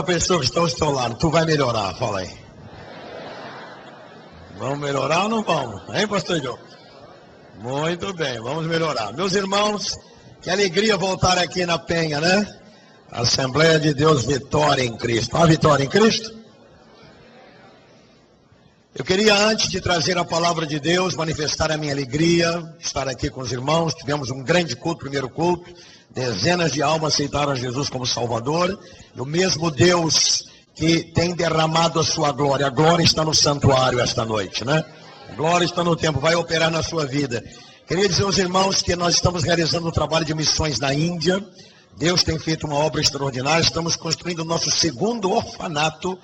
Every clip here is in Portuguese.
A pessoa que está ao seu lado, tu vai melhorar, fala aí. Vamos melhorar ou não vamos? Hein, pastor João? Muito bem, vamos melhorar. Meus irmãos, que alegria voltar aqui na Penha, né? Assembleia de Deus, vitória em Cristo. A vitória em Cristo? Eu queria, antes de trazer a palavra de Deus, manifestar a minha alegria, estar aqui com os irmãos. Tivemos um grande culto, primeiro culto. Dezenas de almas aceitaram Jesus como Salvador. E o mesmo Deus que tem derramado a sua glória. A glória está no santuário esta noite, né? A glória está no templo, vai operar na sua vida. Queria dizer aos irmãos que nós estamos realizando um trabalho de missões na Índia. Deus tem feito uma obra extraordinária. Estamos construindo o nosso segundo orfanato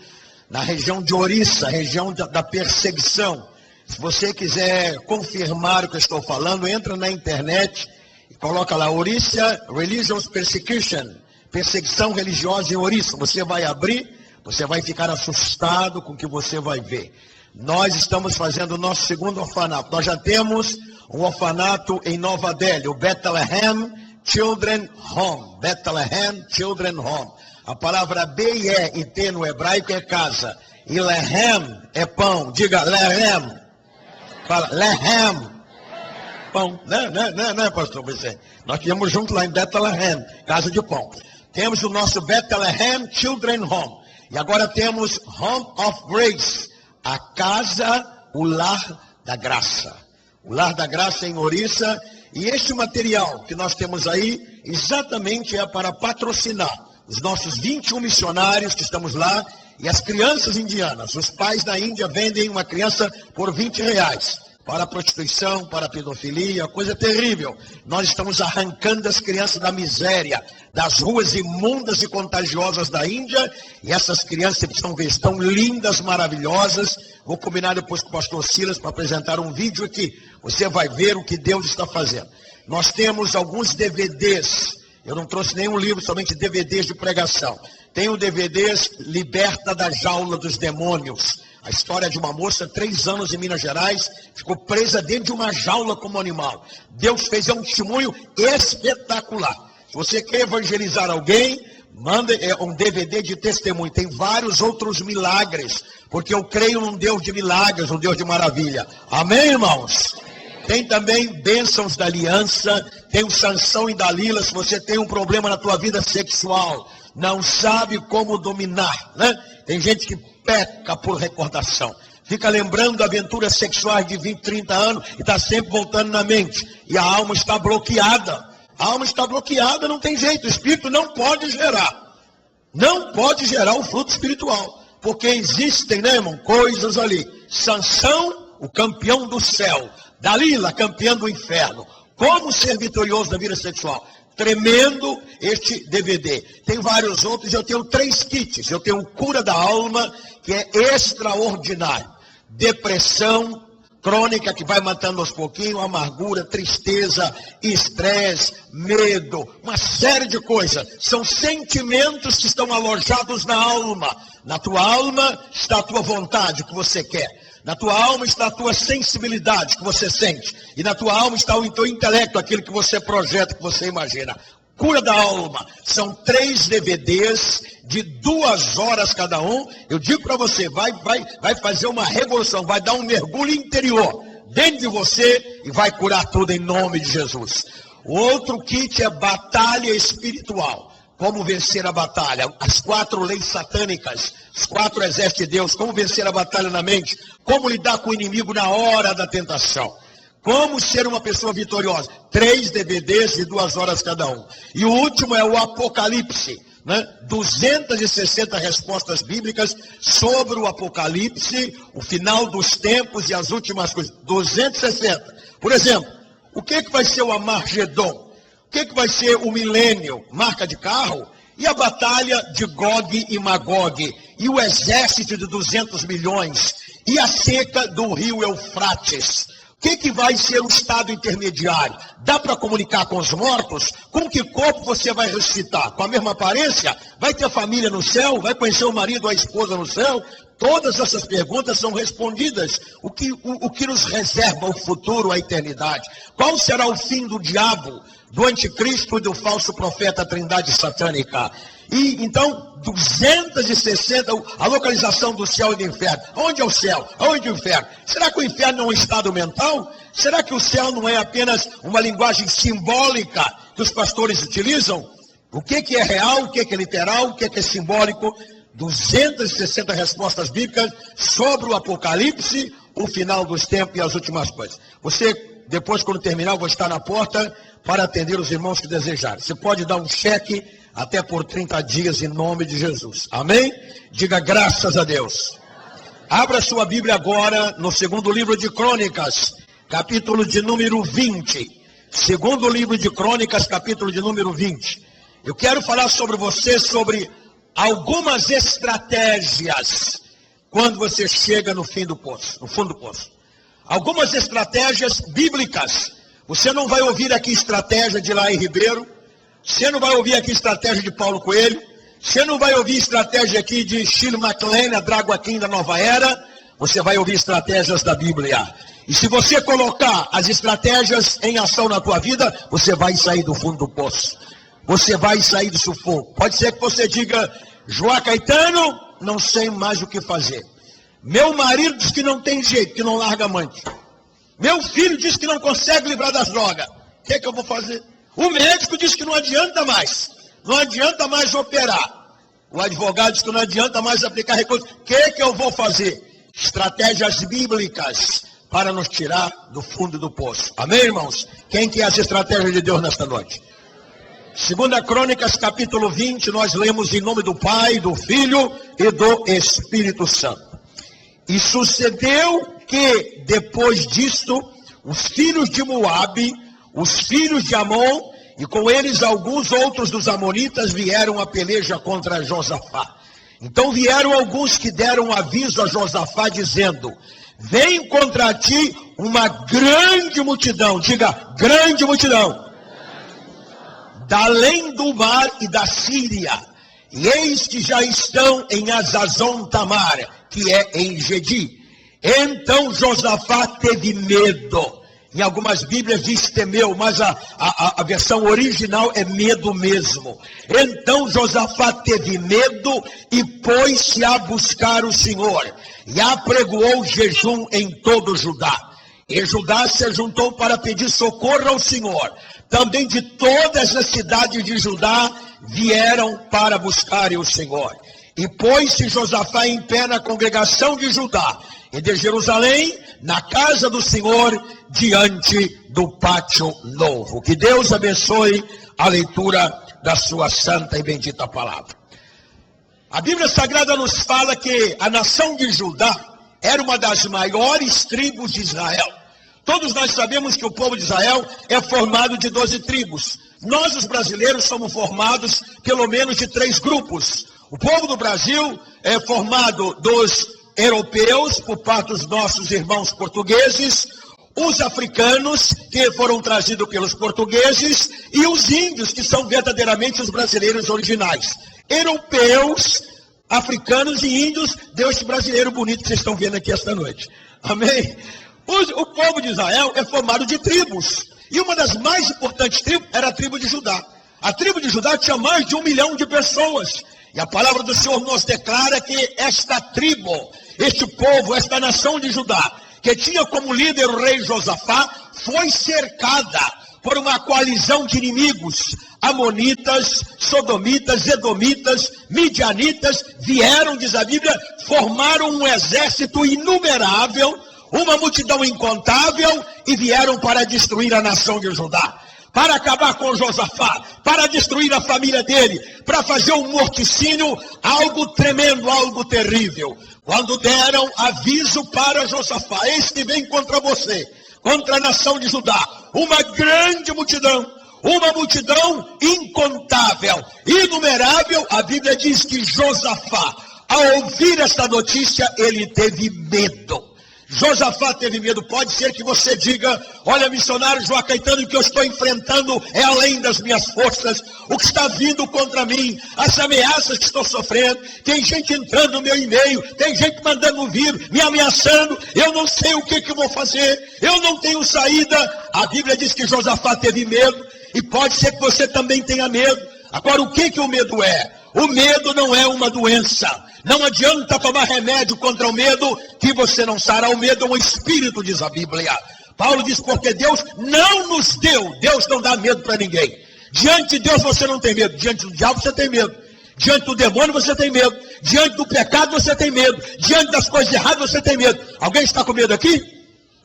na região de Orissa, região da perseguição. Se você quiser confirmar o que eu estou falando, entra na internet e coloca lá Orissa Religious Persecution, perseguição religiosa em Orissa. Você vai abrir, você vai ficar assustado com o que você vai ver. Nós estamos fazendo o nosso segundo orfanato. Nós já temos um orfanato em Nova Delhi, o Bethlehem Children Home. Bethlehem Children Home. A palavra B-E-I-T no hebraico é casa. E Lehem é pão. Diga Lehem. Fala Lehem. Pão. Não, pastor Vicente. Nós tivemos junto lá em Bethlehem, casa de pão. Temos o nosso Bethlehem Children Home. E agora temos Home of Grace. A casa, o lar da graça. O lar da graça em Orissa. E este material que nós temos aí, exatamente é para patrocinar os nossos 21 missionários que estamos lá e as crianças indianas. Os pais da Índia vendem uma criança por R$20 para a prostituição, para a pedofilia, coisa terrível. Nós estamos arrancando as crianças da miséria, das ruas imundas e contagiosas da Índia, e essas crianças estão lindas, maravilhosas. Vou combinar depois com o pastor Silas para apresentar um vídeo aqui. Você vai ver o que Deus está fazendo. Nós temos alguns DVDs. Eu não trouxe nenhum livro, somente DVDs de pregação. Tenho DVDs Liberta da Jaula dos Demônios. A história de uma moça, 3 anos em Minas Gerais, ficou presa dentro de uma jaula como animal. Deus fez um testemunho espetacular. Se você quer evangelizar alguém, manda um DVD de testemunho. Tem vários outros milagres, porque eu creio num Deus de milagres, um Deus de maravilha. Amém, irmãos? Tem também bênçãos da aliança, tem o Sansão e Dalila. Se você tem um problema na tua vida sexual, não sabe como dominar, né? Tem gente que peca por recordação. Fica lembrando aventuras sexuais de 20, 30 anos e está sempre voltando na mente. E a alma está bloqueada. A alma está bloqueada, não tem jeito. O espírito não pode gerar. Não pode gerar o fruto espiritual. Porque existem, né, irmão, coisas ali. Sansão, o campeão do céu. Dalila, campeã do inferno. Como ser vitorioso na vida sexual? Tremendo este DVD. Tem vários outros, eu tenho 3 kits. Eu tenho Cura da Alma, que é extraordinário. Depressão crônica, que vai matando aos pouquinhos, amargura, tristeza, estresse, medo, uma série de coisas. São sentimentos que estão alojados na alma. Na tua alma está a tua vontade, o que você quer. Na tua alma está a tua sensibilidade que você sente. E na tua alma está o teu intelecto, aquilo que você projeta, que você imagina. Cura da Alma. São 3 DVDs de 2 horas cada um. Eu digo para você, vai fazer uma revolução, vai dar um mergulho interior dentro de você e vai curar tudo em nome de Jesus. O outro kit é Batalha Espiritual. Como vencer a batalha, as 4 leis satânicas, os 4 exércitos de Deus, como vencer a batalha na mente, como lidar com o inimigo na hora da tentação, como ser uma pessoa vitoriosa. 3 DVDs de 2 horas cada um. E o último é o Apocalipse, né? 260 respostas bíblicas sobre o Apocalipse, o final dos tempos e as últimas coisas. 260. Por exemplo, o que vai ser o Armagedon? O que vai ser o milênio? Marca de carro? E a batalha de Gog e Magog? E o exército de 200 milhões? E a seca do rio Eufrates? O que vai ser o estado intermediário? Dá para comunicar com os mortos? Com que corpo você vai ressuscitar? Com a mesma aparência? Vai ter família no céu? Vai conhecer o marido ou a esposa no céu? Todas essas perguntas são respondidas. O que nos reserva o futuro, a eternidade? Qual será o fim do diabo, do anticristo e do falso profeta, a trindade satânica? E então, 260, a localização do céu e do inferno. Onde é o céu? Onde é o inferno? Será que o inferno é um estado mental? Será que o céu não é apenas uma linguagem simbólica que os pastores utilizam? O que é real, o que é literal, o que é simbólico? 260 respostas bíblicas sobre o Apocalipse, o final dos tempos e as últimas coisas. Você, depois, quando terminar, eu vou estar na porta para atender os irmãos que desejarem. Você pode dar um cheque até por 30 dias em nome de Jesus. Amém? Diga graças a Deus. Abra sua Bíblia agora no segundo livro de Crônicas, capítulo de número 20. Segundo livro de Crônicas, capítulo de número 20. Eu quero falar sobre você, sobre algumas estratégias quando você chega no fim do poço, no fundo do poço. Algumas estratégias bíblicas. Você não vai ouvir aqui estratégia de Laí Ribeiro. Você não vai ouvir aqui estratégia de Paulo Coelho. Você não vai ouvir estratégia aqui de Shirley MacLaine, a Dragua King da Nova Era. Você vai ouvir estratégias da Bíblia. E se você colocar as estratégias em ação na tua vida, você vai sair do fundo do poço. Você vai sair do sufoco. Pode ser que você diga, João Caetano, não sei mais o que fazer. Meu marido diz que não tem jeito, que não larga amante. Meu filho diz que não consegue livrar das drogas. O que é que eu vou fazer? O médico diz que não adianta mais. Não adianta mais operar. O advogado diz que não adianta mais aplicar recursos. O que é que eu vou fazer? Estratégias bíblicas para nos tirar do fundo do poço. Amém, irmãos? Quem quer as estratégias de Deus nesta noite? 2 Crônicas, capítulo 20, nós lemos em nome do Pai, do Filho e do Espírito Santo. E sucedeu que, depois disto, os filhos de Moabe, os filhos de Amon, e com eles alguns outros dos amonitas, vieram a peleja contra Josafá. Então vieram alguns que deram aviso a Josafá, dizendo, vem contra ti uma grande multidão, diga, grande multidão, da além do mar e da Síria, e eis que já estão em Azazon Tamar, que é em Gedi. Então Josafá teve medo. Em algumas Bíblias diz temeu, mas a versão original é medo mesmo. Então Josafá teve medo e pôs-se a buscar o Senhor, e apregoou jejum em todo Judá. E Judá se juntou para pedir socorro ao Senhor. Também de todas as cidades de Judá vieram para buscarem o Senhor. E pôs-se Josafá em pé na congregação de Judá e de Jerusalém, na casa do Senhor, diante do pátio novo. Que Deus abençoe a leitura da sua santa e bendita palavra. A Bíblia Sagrada nos fala que a nação de Judá era uma das maiores tribos de Israel. Todos nós sabemos que o povo de Israel é formado de 12 tribos. Nós, os brasileiros, somos formados pelo menos de 3 grupos. O povo do Brasil é formado dos europeus, por parte dos nossos irmãos portugueses, os africanos, que foram trazidos pelos portugueses, e os índios, que são verdadeiramente os brasileiros originais. Europeus, africanos e índios, deu esse brasileiro bonito que vocês estão vendo aqui esta noite. Amém? O povo de Israel é formado de tribos. E uma das mais importantes tribos era a tribo de Judá. A tribo de Judá tinha mais de 1 milhão de pessoas. E a palavra do Senhor nos declara que esta tribo, este povo, esta nação de Judá, que tinha como líder o rei Josafá, foi cercada por uma coalizão de inimigos. Amonitas, sodomitas, edomitas, midianitas, vieram, diz a Bíblia, formaram um exército inumerável, uma multidão incontável, e vieram para destruir a nação de Judá, para acabar com Josafá, para destruir a família dele, para fazer um morticínio, algo tremendo, algo terrível. Quando deram aviso para Josafá, eis que vem contra você, contra a nação de Judá, uma grande multidão, uma multidão incontável, inumerável, a Bíblia diz que Josafá, ao ouvir esta notícia, ele teve medo. Josafá teve medo. Pode ser que você diga, olha, missionário João Caetano, o que eu estou enfrentando é além das minhas forças, o que está vindo contra mim, as ameaças que estou sofrendo, tem gente entrando no meu e-mail, tem gente mandando vir, me ameaçando, eu não sei o que eu vou fazer, eu não tenho saída. A Bíblia diz que Josafá teve medo, e pode ser que você também tenha medo. Agora, o que o medo é? O medo não é uma doença. Não adianta tomar remédio contra o medo que você não sará. O medo é um espírito, diz a Bíblia. Paulo diz, porque Deus não nos deu. Deus não dá medo para ninguém. Diante de Deus você não tem medo. Diante do diabo você tem medo. Diante do demônio você tem medo. Diante do pecado você tem medo. Diante das coisas erradas você tem medo. Alguém está com medo aqui?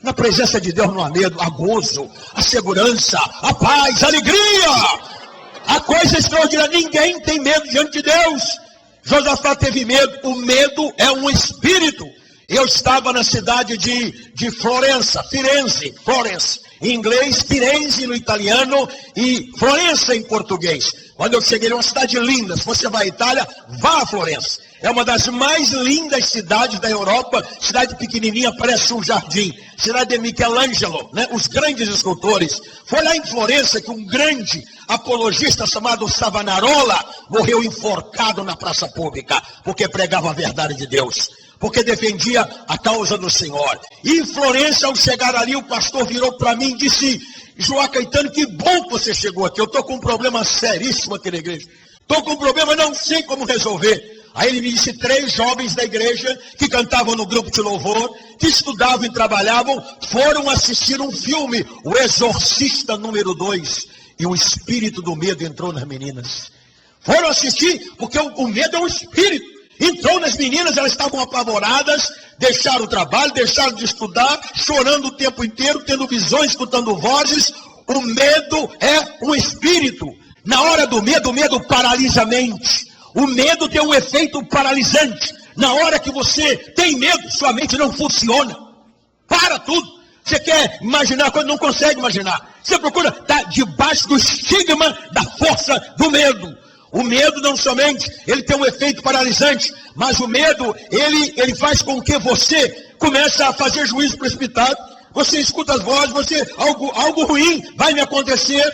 Na presença de Deus não há medo. Há gozo, há segurança, há paz, há alegria. Há coisa extraordinária. Ninguém tem medo diante de Deus. Josafá teve medo. O medo é um espírito. Eu estava na cidade de Florença, Firenze, Florence, em inglês, Firenze no italiano e Florença em português. Quando eu cheguei, é uma cidade linda. Se você vai à Itália, vá a Florença. É uma das mais lindas cidades da Europa, cidade pequenininha, parece um jardim. Cidade de Michelangelo, né? Os grandes escultores. Foi lá em Florença que um grande apologista chamado Savonarola morreu enforcado na praça pública, porque pregava a verdade de Deus, porque defendia a causa do Senhor. E em Florença, ao chegar ali, o pastor virou para mim e disse, João Caetano, que bom que você chegou aqui. Eu estou com um problema seríssimo aqui na igreja. Estou com um problema, não sei como resolver. Aí ele me disse, 3 jovens da igreja que cantavam no grupo de louvor, que estudavam e trabalhavam, foram assistir um filme, O Exorcista número 2. E o espírito do medo entrou nas meninas. Foram assistir, porque o medo é um espírito. Entrou nas meninas, elas estavam apavoradas, deixaram o trabalho, deixaram de estudar, chorando o tempo inteiro, tendo visões, escutando vozes. O medo é um espírito. Na hora do medo, o medo paralisa a mente. O medo tem um efeito paralisante. Na hora que você tem medo, sua mente não funciona. Para tudo. Você quer imaginar quando não consegue imaginar. Você procura estar debaixo do estigma da força do medo. O medo não somente, ele tem um efeito paralisante, mas o medo, ele faz com que você comece a fazer juízo precipitado. Você escuta as vozes, algo ruim vai me acontecer.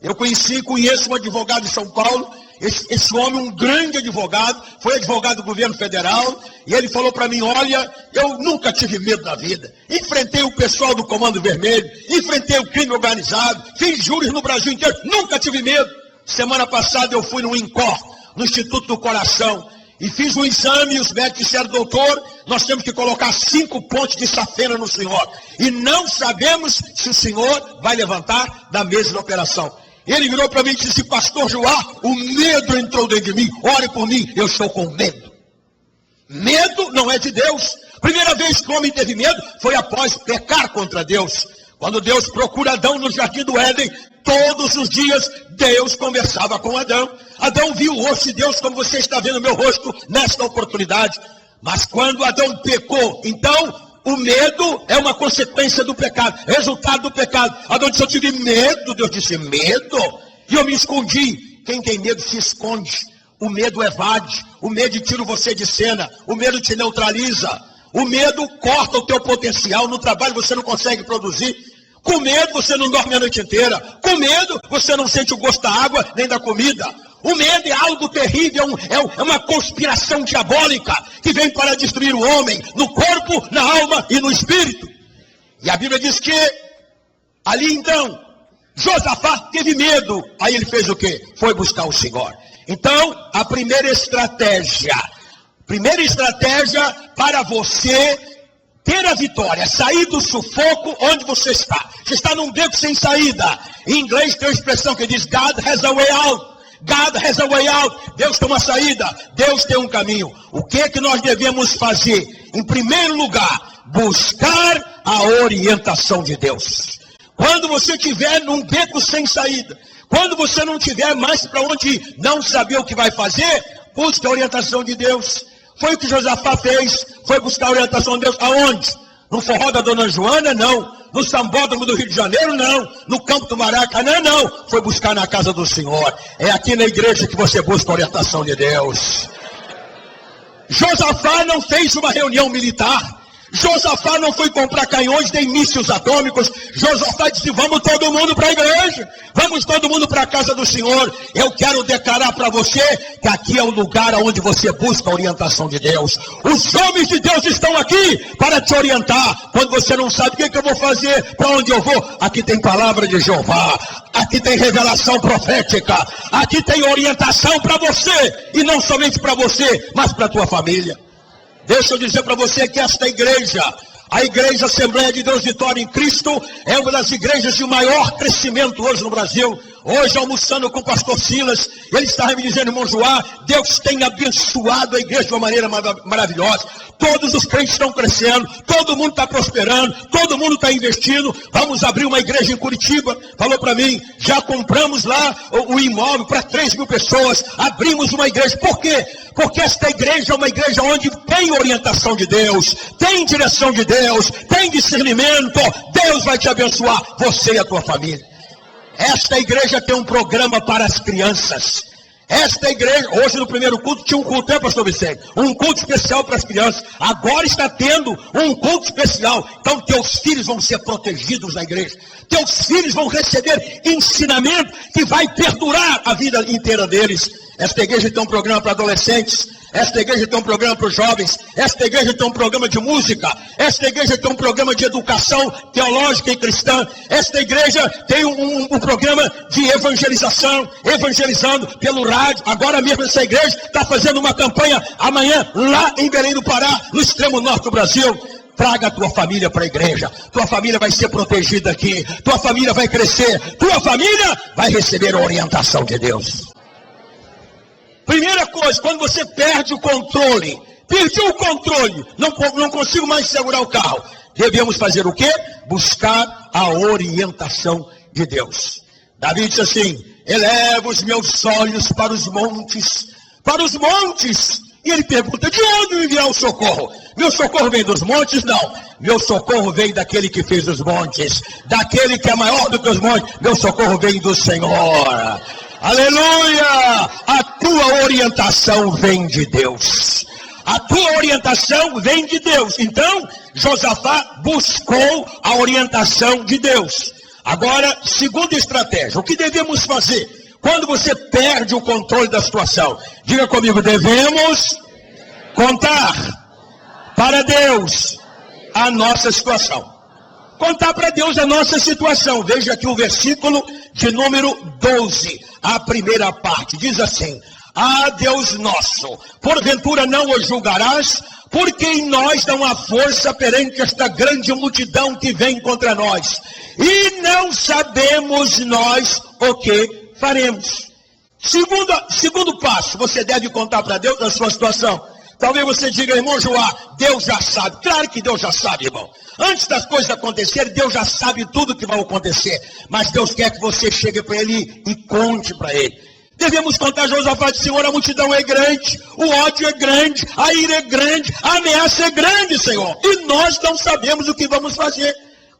Eu conheço um advogado de São Paulo. Esse homem, um grande advogado, foi advogado do governo federal, e ele falou para mim, olha, eu nunca tive medo na vida. Enfrentei o pessoal do Comando Vermelho, enfrentei o crime organizado, fiz júris no Brasil inteiro, nunca tive medo. Semana passada eu fui no INCOR, no Instituto do Coração, e fiz um exame, e os médicos disseram, doutor, nós temos que colocar 5 pontos de safena no senhor, e não sabemos se o senhor vai levantar da mesa de operação. Ele virou para mim e disse, pastor Joá, o medo entrou dentro de mim, ore por mim, eu estou com medo. Medo não é de Deus. Primeira vez que o homem teve medo foi após pecar contra Deus. Quando Deus procura Adão no jardim do Éden, todos os dias Deus conversava com Adão. Adão viu o rosto de Deus como você está vendo o meu rosto nesta oportunidade. Mas quando Adão pecou, então o medo é uma consequência do pecado, resultado do pecado. Adão disse, eu tive medo. Deus disse, medo? E eu me escondi. Quem tem medo se esconde. O medo evade. O medo tira você de cena. O medo te neutraliza. O medo corta o teu potencial. No trabalho você não consegue produzir. Com medo você não dorme a noite inteira. Com medo você não sente o gosto da água nem da comida. O medo é algo terrível, é uma conspiração diabólica que vem para destruir o homem no corpo, na alma e no espírito. E a Bíblia diz que ali então Josafá teve medo. Aí ele fez o quê? Foi buscar o Senhor. Então a primeira estratégia para você ter a vitória, sair do sufoco onde você está. Você está num beco sem saída. Em inglês tem uma expressão que diz God has a way out. God has a way out. Deus tem uma saída. Deus tem um caminho. O que é que nós devemos fazer? Em primeiro lugar, buscar a orientação de Deus. Quando você estiver num beco sem saída, quando você não tiver mais para onde não saber o que vai fazer, busque a orientação de Deus. Foi o que Josafá fez. Foi buscar a orientação de Deus. Aonde? No forró da Dona Joana? Não. No sambódromo do Rio de Janeiro? Não. No campo do Maracanã? Não. Foi buscar na casa do Senhor. É aqui na igreja que você busca a orientação de Deus. Josafá não fez uma reunião militar. Josafá não foi comprar canhões nem mísseis atômicos. Josafá disse: vamos todo mundo para a igreja, vamos todo mundo para a casa do Senhor. Eu quero declarar para você que aqui é o lugar onde você busca a orientação de Deus. Os homens de Deus estão aqui para te orientar. Quando você não sabe o que eu vou fazer, para onde eu vou, aqui tem palavra de Jeová, aqui tem revelação profética, aqui tem orientação para você, e não somente para você, mas para a tua família. Deixa eu dizer para você que esta igreja, a Igreja Assembleia de Deus Vitória em Cristo, é uma das igrejas de maior crescimento hoje no Brasil. Hoje, almoçando com o pastor Silas, ele estava me dizendo: irmão Joá, Deus tem abençoado a igreja de uma maneira maravilhosa. Todos os crentes estão crescendo, todo mundo está prosperando, todo mundo está investindo. Vamos abrir uma igreja em Curitiba. Falou para mim: já compramos lá o imóvel para 3.000 pessoas, abrimos uma igreja. Por quê? Porque esta igreja é uma igreja onde tem orientação de Deus, tem direção de Deus, tem discernimento. Deus vai te abençoar, você e a tua família. Esta igreja tem um programa para as crianças. Esta igreja, hoje no primeiro culto tinha um culto, pastor Vicente? Um culto especial para as crianças. Agora está tendo um culto especial. Então teus filhos vão ser protegidos na igreja. Teus filhos vão receber ensinamento que vai perdurar a vida inteira deles. Esta igreja tem um programa para adolescentes. Esta igreja tem um programa para os jovens. Esta igreja tem um programa de música. Esta igreja tem um programa de educação teológica e cristã. Esta igreja tem um programa de evangelização, evangelizando pelo rádio. Agora mesmo essa igreja está fazendo uma campanha amanhã lá em Belém do Pará, no extremo norte do Brasil. Traga a tua família para a igreja. Tua família vai ser protegida aqui. Tua família vai crescer. Tua família vai receber a orientação de Deus. Primeira coisa, quando você perde o controle, perdi o controle, não consigo mais segurar o carro, devemos fazer o quê? Buscar a orientação de Deus. Davi disse assim: eleva os meus olhos para os montes, e ele pergunta: de onde me virá o socorro? Meu socorro vem dos montes? Não, meu socorro vem daquele que fez os montes, daquele que é maior do que os montes. Meu socorro vem do Senhor. Aleluia! A tua orientação vem de Deus. A tua orientação vem de Deus. Então, Josafá buscou a orientação de Deus. Agora, segunda estratégia. O que devemos fazer quando você perde o controle da situação? Diga comigo: devemos contar para Deus a nossa situação. Contar para Deus a nossa situação. Veja aqui o versículo de número 12. A primeira parte diz assim: ah, Deus nosso, porventura não o julgarás, porque em nós não há força perante esta grande multidão que vem contra nós, e não sabemos nós o que faremos. Segundo passo, você deve contar para Deus a sua situação. Talvez você diga: irmão Joá, Deus já sabe. Claro que Deus já sabe, irmão. Antes das coisas acontecerem, Deus já sabe tudo que vai acontecer. Mas Deus quer que você chegue para Ele e conte para Ele. Devemos contar. Josafá disse: Senhor, a multidão é grande, o ódio é grande, a ira é grande, a ameaça é grande, Senhor. E nós não sabemos o que vamos fazer.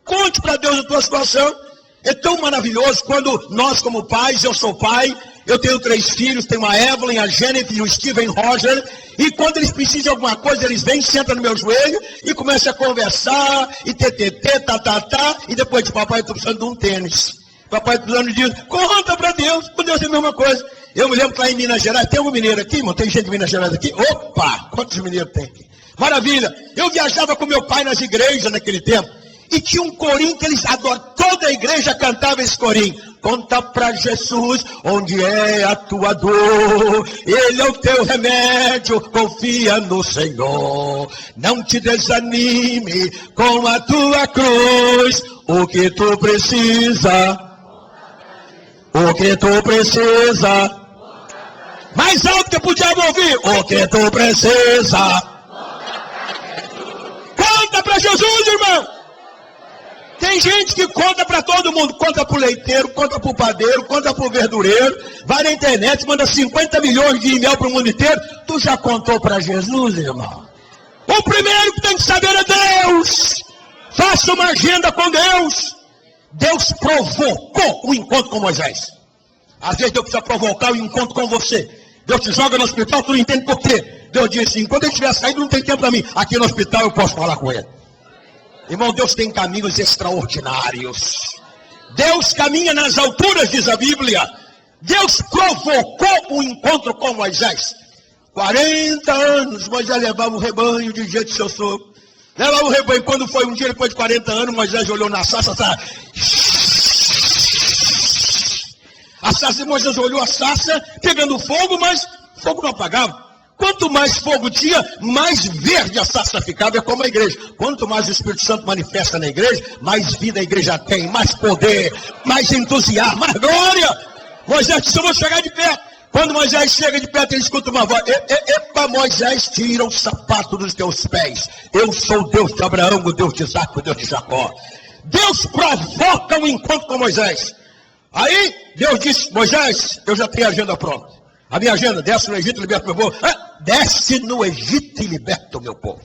Conte para Deus a tua situação. É tão maravilhoso quando nós, como pais, eu sou pai, eu tenho 3 filhos, tenho a Evelyn, a Jennifer e o Steven Roger, e quando eles precisam de alguma coisa, eles vêm, sentam no meu joelho e começam a conversar, e e depois de papai, estou precisando de um tênis. Papai precisando disso, conta para Deus, com Deus é a mesma coisa. Eu me lembro que lá em Minas Gerais, tem algum mineiro aqui, irmão? Tem gente de Minas Gerais aqui? Opa, quantos mineiros tem aqui? Maravilha, eu viajava com meu pai nas igrejas naquele tempo, e tinha um corinho que eles adoram, toda a igreja cantava esse corinho: conta pra Jesus onde é a tua dor, Ele é o teu remédio, confia no Senhor, não te desanime com a tua cruz, o que tu precisa, mais alto que eu diabo ouvir, o que tu precisa, conta pra Jesus, irmão. Tem gente que conta para todo mundo, conta para o leiteiro, conta para o padeiro, conta para o verdureiro, vai na internet, manda 50 milhões de e-mail para o mundo inteiro. Tu já contou para Jesus, irmão? O primeiro que tem que saber é Deus. Faça uma agenda com Deus. Deus provocou o encontro com Moisés. Às vezes Deus precisa provocar o encontro com você. Deus te joga no hospital, tu não entende por quê. Deus disse assim: quando ele estiver saindo, não tem tempo para mim. Aqui no hospital eu posso falar com ele. Irmão, Deus tem caminhos extraordinários. Deus caminha nas alturas, diz a Bíblia. Deus provocou um encontro com Moisés. 40 anos, Moisés levava o rebanho de jeito de seu sogro. Levava o rebanho. Quando foi um dia, depois de 40 anos, Moisés olhou na sarça. A sarça, Moisés olhou a sarça, pegando fogo, mas fogo não apagava. Quanto mais fogo tinha, mais verde a sarça ficava. É como a igreja. Quanto mais o Espírito Santo manifesta na igreja, mais vida a igreja tem, mais poder, mais entusiasmo, mais glória. Moisés disse: eu vou chegar de perto. Quando Moisés chega de perto, ele escuta uma voz: epa, Moisés, tira o sapato dos teus pés. Eu sou o Deus de Abraão, o Deus de Isaac, o Deus de Jacó. Deus provoca um encontro com Moisés. Aí Deus disse: Moisés, eu já tenho a agenda pronta. A minha agenda: desce no Egito e liberta o meu povo. Desce no Egito e liberta o meu povo.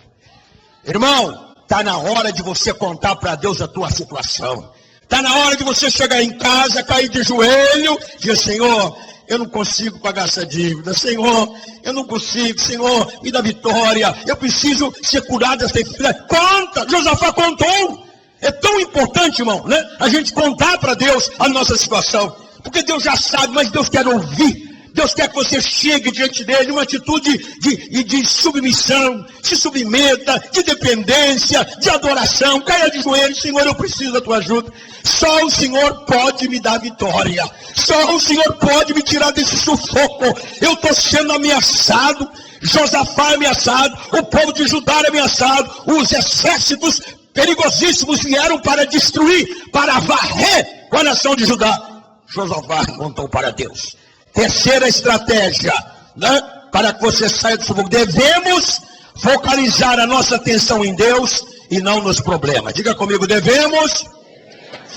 Irmão, está na hora de você contar para Deus a tua situação. Está na hora de você chegar em casa, cair de joelho, dizer: Senhor, eu não consigo pagar essa dívida. Senhor, eu não consigo. Senhor, me dá vitória. Eu preciso ser curado dessa enfermidade. Conta, Josafá contou. É tão importante, irmão, né? A gente contar para Deus a nossa situação. Porque Deus já sabe, mas Deus quer ouvir. Deus quer que você chegue diante dele numa atitude de submissão, se submeta, de dependência, de adoração. Caia de joelhos: Senhor, eu preciso da tua ajuda. Só o Senhor pode me dar vitória. Só o Senhor pode me tirar desse sufoco. Eu estou sendo ameaçado. Josafá é ameaçado. O povo de Judá é ameaçado. Os exércitos perigosíssimos vieram para destruir, para varrer a nação de Judá. Josafá contou para Deus. Terceira estratégia, né, para que você saia do sufoco: devemos focalizar a nossa atenção em Deus e não nos problemas. Diga comigo: devemos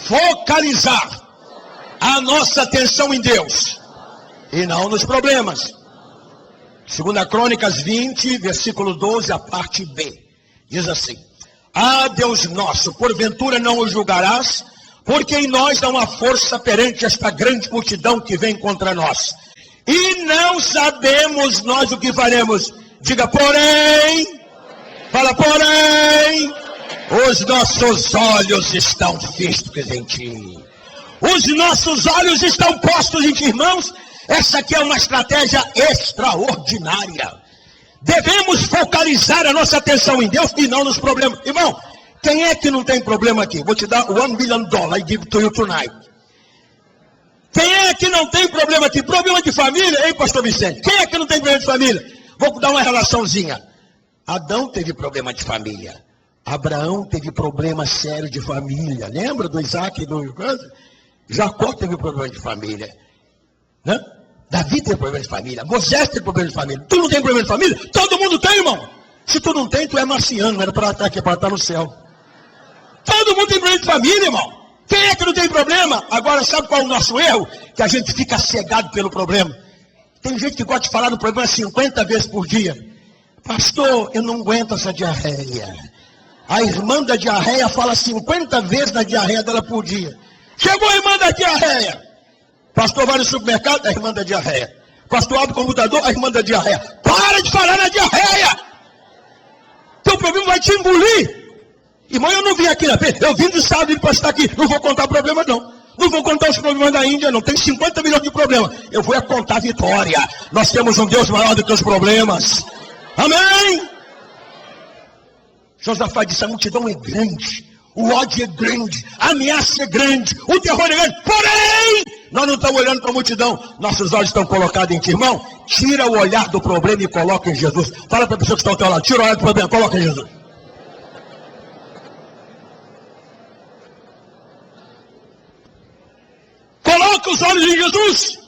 focalizar a nossa atenção em Deus e não nos problemas. 2 Crônicas 20, versículo 12, a parte B. Diz assim: ah, Deus nosso, porventura não o julgarás? Porque em nós dá uma força perante esta grande multidão que vem contra nós. E não sabemos nós o que faremos. Diga: porém. Fala: porém. Os nossos olhos estão fistos em ti. Os nossos olhos estão postos em ti, irmãos. Essa aqui é uma estratégia extraordinária. Devemos focalizar a nossa atenção em Deus e não nos problemas. Irmão, quem é que não tem problema aqui? Vou te dar $1 billion, I give to you tonight. Quem é que não tem problema aqui? Problema de família, hein, pastor Vicente? Quem é que não tem problema de família? Vou dar uma relaçãozinha. Adão teve problema de família. Abraão teve problema sério de família. Lembra do Isaac e do Jacó teve problema de família. Né? Davi teve problema de família. Moisés teve problema de família. Tu não tem problema de família? Todo mundo tem, irmão. Se tu não tem, tu é marciano. Não era para estar aqui, para estar no céu. Todo mundo tem problema de família, irmão. Quem é que não tem problema? Agora, sabe qual é o nosso erro? Que a gente fica cegado pelo problema. Tem gente que gosta de falar do problema 50 vezes por dia. Pastor, eu não aguento essa diarreia. A irmã da diarreia fala 50 vezes na diarreia dela por dia. Chegou a irmã da diarreia. Pastor vai no supermercado, a irmã da diarreia. Pastor abre o computador, a irmã da diarreia. Para de falar na diarreia. Teu problema vai te engolir. Irmão, eu não vim aqui na frente. Eu vim dos Estados Unidos para estar aqui. Não vou contar problema, não. Não vou contar os problemas da Índia, não. Tem 50 milhões de problemas. Eu vou contar vitória. Nós temos um Deus maior do que os problemas. Amém? Josafá disse: a multidão é grande. O ódio é grande. A ameaça é grande. O terror é grande. Porém, nós não estamos olhando para a multidão. Nossos olhos estão colocados em ti, irmão. Tira o olhar do problema e coloca em Jesus. Fala para a pessoa que está ao teu lado: tira o olhar do problema, coloca em Jesus. Coloca os olhos em Jesus.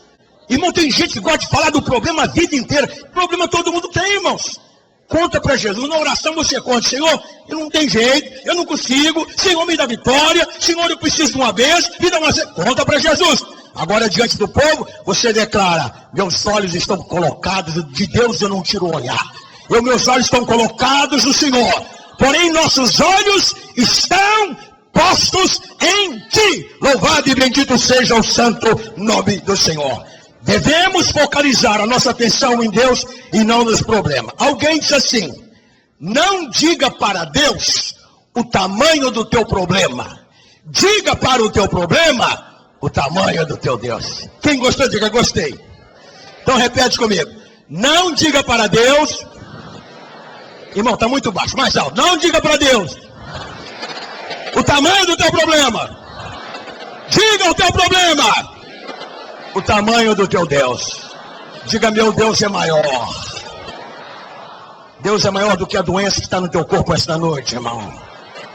Irmão, tem gente que gosta de falar do problema a vida inteira. Problema todo mundo tem, irmãos. Conta para Jesus. Na oração você conta: Senhor, eu não tenho jeito, eu não consigo. Senhor, me dá vitória. Senhor, eu preciso de uma bênção. Me dá uma... Conta para Jesus. Agora, diante do povo, você declara: meus olhos estão colocados, de Deus eu não tiro o olhar. Meus olhos estão colocados no Senhor. Porém, nossos olhos estão postos em ti. Louvado e bendito seja o santo nome do Senhor. Devemos focalizar a nossa atenção em Deus e não nos problemas. Alguém diz assim: não diga para Deus o tamanho do teu problema. Diga para o teu problema o tamanho do teu Deus. Quem gostou, diga gostei. Então repete comigo. Não diga para Deus. Irmão, está muito baixo, mais alto. Não diga para Deus o tamanho do teu problema. Diga o teu problema o tamanho do teu Deus. Diga, meu Deus é maior. Deus é maior do que a doença que está no teu corpo esta noite, irmão.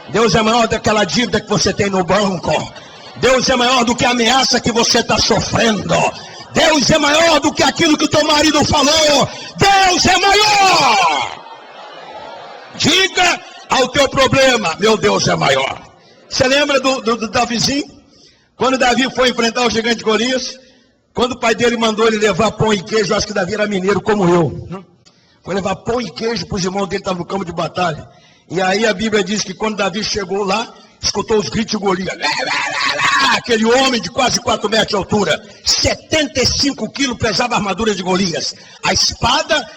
Deus é maior daquela dívida que você tem no banco. Deus é maior do que a ameaça que você está sofrendo. Deus é maior do que aquilo que o teu marido falou. Deus é maior. Diga ao teu problema, meu Deus é maior. Você lembra do Davizinho? Quando Davi foi enfrentar o gigante Golias, quando o pai dele mandou ele levar pão e queijo, eu acho que Davi era mineiro como eu. Foi levar pão e queijo para os irmãos dele que estavam no campo de batalha. E aí a Bíblia diz que quando Davi chegou lá, escutou os gritos de Golias. Aquele homem de quase 4 metros de altura, 75 quilos pesava a armadura de Golias. A espada,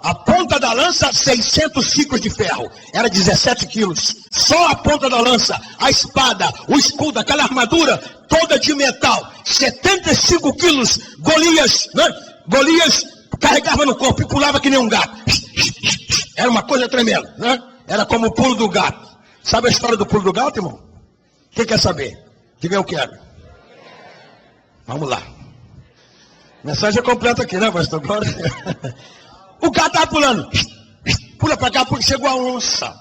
a ponta da lança, 600 ciclos de ferro. Era 17 quilos. Só a ponta da lança, a espada, o escudo, aquela armadura toda de metal. 75 quilos. Golias carregava no corpo e pulava que nem um gato. Era uma coisa tremenda, né? Era como o pulo do gato. Sabe a história do pulo do gato, irmão? Quem quer saber? Diga, eu quero. Vamos lá. Mensagem completa aqui, né, pastor? O gato estava pulando. Pula para cá, chegou a onça.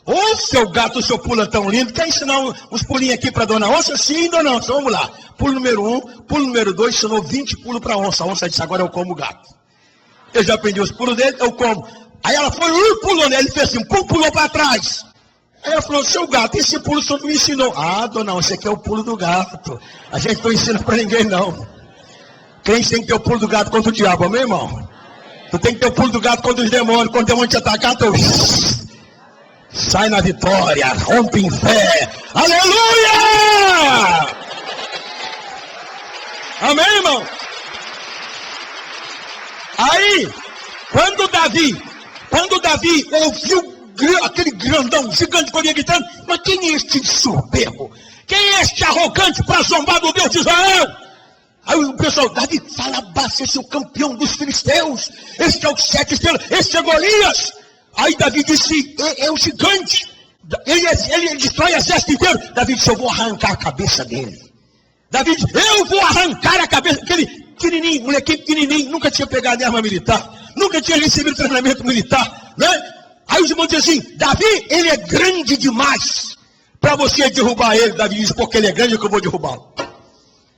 Ô, seu gato, o seu pulo é tão lindo. Quer ensinar uns pulinhos aqui para dona onça? Sim, dona onça, vamos lá. Pulo número 1, pulo número 2, ensinou 20 pulos para a onça. A onça disse, agora eu como o gato. Eu já aprendi os pulos dele, eu como. Aí ela foi, pulou nele, ele fez assim, pulou para trás. Aí ela falou, seu gato, esse pulo o senhor me ensinou. Ah, dona, esse aqui é o pulo do gato. A gente não ensina para ninguém, não. Crente tem que ter o pulo do gato contra o diabo, amém, irmão? Tu tem que ter o pulo do gato contra os demônios. Quando o demônio te atacar, tu sai na vitória, rompe em fé. Aleluia! Amém, irmão? Aí, quando Davi ouviu aquele grandão, gigante Golias gritando, mas quem é este soberbo? Quem é este arrogante para zombar do Deus de Israel? Aí o pessoal, Davi, fala baixo, esse é o campeão dos filisteus, esse é o 7 estrelas, esse é Golias. Aí Davi disse, é o gigante, ele destrói o exército inteiro. Davi disse, eu vou arrancar a cabeça dele. Davi disse, eu vou arrancar a cabeça, aquele pequenininho, molequinho pequenininho, nunca tinha pegado arma militar, nunca tinha recebido treinamento militar, né? Aí os irmãos dizem assim, Davi, ele é grande demais para você derrubar ele. Davi diz, porque ele é grande que eu vou derrubá-lo.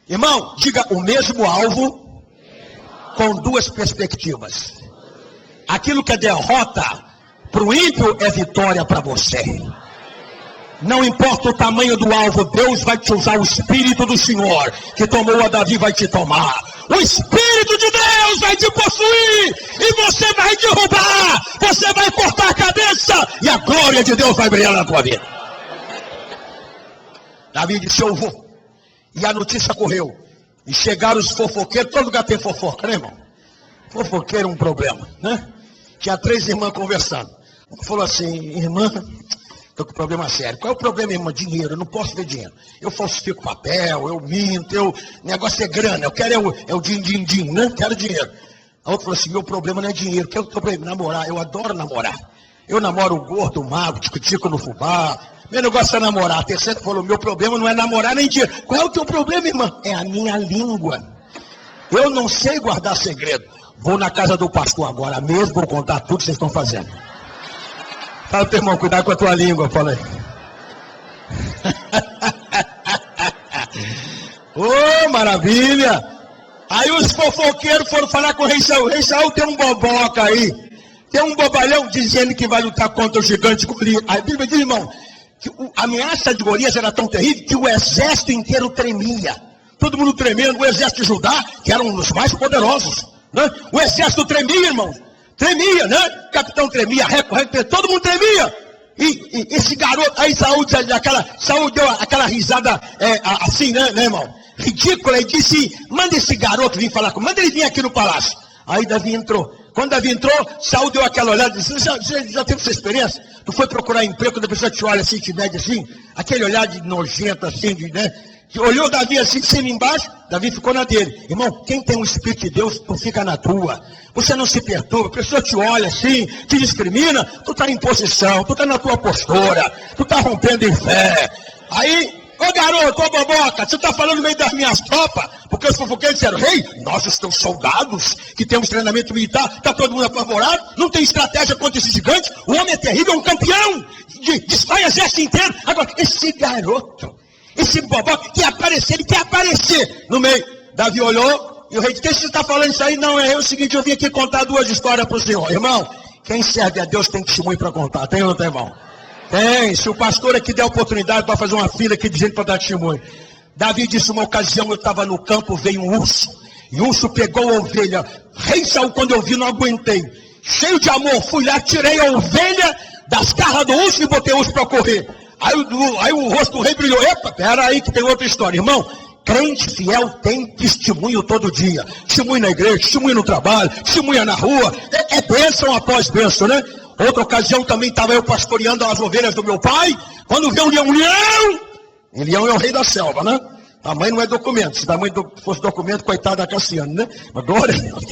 Irmão, diga o mesmo alvo com duas perspectivas. Aquilo que é derrota para o ímpio é vitória para você. Não importa o tamanho do alvo, Deus vai te usar. O Espírito do Senhor que tomou a Davi vai te tomar. O Espírito de Deus vai te possuir e você vai derrubar, você vai cortar a cabeça e a glória de Deus vai brilhar na tua vida. Davi disse, eu vou. E a notícia correu. E chegaram os fofoqueiros, todo lugar tem fofoca, né, irmão? Fofoqueiro é um problema, né? Tinha 3 irmãs conversando. Uma falou assim, irmã, estou com problema sério. Qual é o problema, irmã? Dinheiro, eu não posso ver dinheiro. Eu falsifico papel, eu minto, o negócio é grana, eu quero é o din-din-din, né? Quero dinheiro. A outra falou assim, meu problema não é dinheiro, que é o problema? Namorar, eu adoro namorar. Eu namoro o gordo, o mago, tico-tico no fubá. Meu negócio é namorar. A terceira falou, meu problema não é namorar nem dinheiro. Qual é o teu problema, irmã? É a minha língua. Eu não sei guardar segredo. Vou na casa do pastor agora mesmo, vou contar tudo que vocês estão fazendo. Fala, teu irmão, cuidado com a tua língua, fala aí. Ô, maravilha! Aí os fofoqueiros foram falar com o rei Saul. O rei Saul tem um boboca aí. Tem um bobalhão dizendo que vai lutar contra o gigante Golias. A Bíblia diz, irmão, que a ameaça de Golias era tão terrível que o exército inteiro tremia. Todo mundo tremendo. O exército de Judá, que era um dos mais poderosos, né? O exército tremia, irmão. Tremia, né? O capitão tremia, todo mundo tremia. E esse garoto, aí Saul deu aquela risada assim, né, irmão? Ridícula, e disse, manda esse garoto vir falar comigo, manda ele vir aqui no palácio. Aí Davi entrou. Quando Davi entrou, Saul deu aquela olhada e disse, já teve essa experiência? Tu foi procurar emprego, quando a pessoa te olha assim, te mede assim, aquele olhar de nojento assim, né? Olhou Davi assim, de cima e embaixo, Davi ficou na dele. Irmão, quem tem o Espírito de Deus, tu fica na tua. Você não se perturba, a pessoa te olha assim, te discrimina, tu está em posição, tu está na tua postura, tu está rompendo em fé. Aí, ô garoto, ô boboca, você está falando no meio das minhas tropas, porque os fofoqueiros disseram, rei, nós os teus soldados, que temos treinamento militar, está todo mundo apavorado, não tem estratégia contra esse gigante, o homem é terrível, é um campeão, destrói exército inteiro. Agora, esse garoto, esse boboca, ele quer aparecer no meio. Davi olhou, e o rei disse, que você está falando isso aí? Não, é o seguinte, eu vim aqui contar 2 histórias para o senhor. Irmão, quem serve a Deus tem testemunho para contar, tem ou não tem, irmão? Tem, se o pastor aqui der oportunidade para fazer uma fila aqui de gente para dar testemunho. Davi disse, uma ocasião eu estava no campo, veio um urso, e o urso pegou a ovelha. Rei Saul, quando eu vi, não aguentei. Cheio de amor, fui lá, tirei a ovelha das garras do urso e botei o urso para correr. Aí o rosto do rei brilhou. Epa, pera aí que tem outra história. Irmão, crente fiel tem testemunho todo dia. Testemunho na igreja, testemunho no trabalho, testemunha na rua. É bênção após bênção, né? Outra ocasião também estava eu pastoreando as ovelhas do meu pai. Quando veio um leão, e leão é o rei da selva, né? Tamanho não é documento. Se tamanho fosse documento, coitado da Cassiane, né? Mas glória a Deus.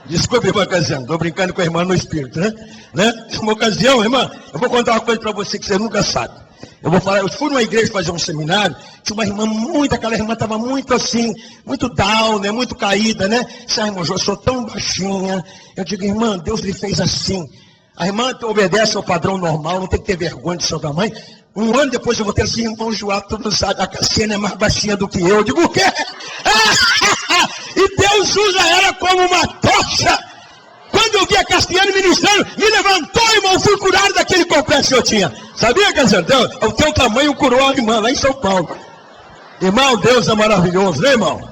Desculpe, irmã Cassiane, estou brincando com a irmã no espírito, né? Uma ocasião, irmã, eu vou contar uma coisa para você que você nunca sabe. Eu fui numa igreja fazer um seminário, tinha uma irmã aquela irmã estava muito assim, muito down, né? Muito caída, né? Disse, irmã, eu sou tão baixinha. Eu digo, irmã, Deus lhe fez assim. A irmã obedece ao padrão normal, não tem que ter vergonha de seu tamanho. Um ano depois eu vou ter assim, irmão Joab, tu não sabe, a Cassiane é mais baixinha do que eu. Digo, o quê? E Deus usa ela como uma tocha. Quando eu vi a Cassiane ministrando, me levantou, irmão, fui curado daquele complexo que eu tinha. Sabia, Cassiane? O teu tamanho curou a irmã lá em São Paulo. Irmão, Deus é maravilhoso, né, irmão?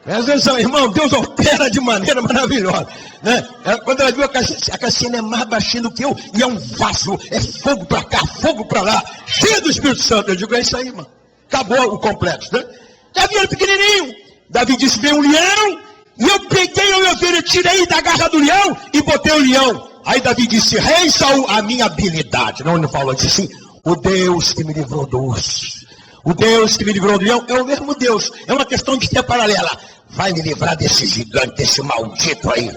Presta atenção, irmão, Deus opera de maneira maravilhosa, né? Quando ela viu a Cassiane é mais baixinha do que eu, e é um vaso, é fogo para cá, fogo para lá, cheio do Espírito Santo. Eu digo, é isso aí, irmão. Acabou o complexo, né? Davi era pequenininho. Davi disse, veio um leão, e eu peguei o meu filho, tirei da garra do leão e botei o leão. Aí Davi disse, rei Saul, a minha habilidade. Não, ele não falou, disse assim, o Deus que me livrou do urso. O Deus que me livrou do leão é o mesmo Deus. É uma questão de fé paralela. Vai me livrar desse gigante, desse maldito aí.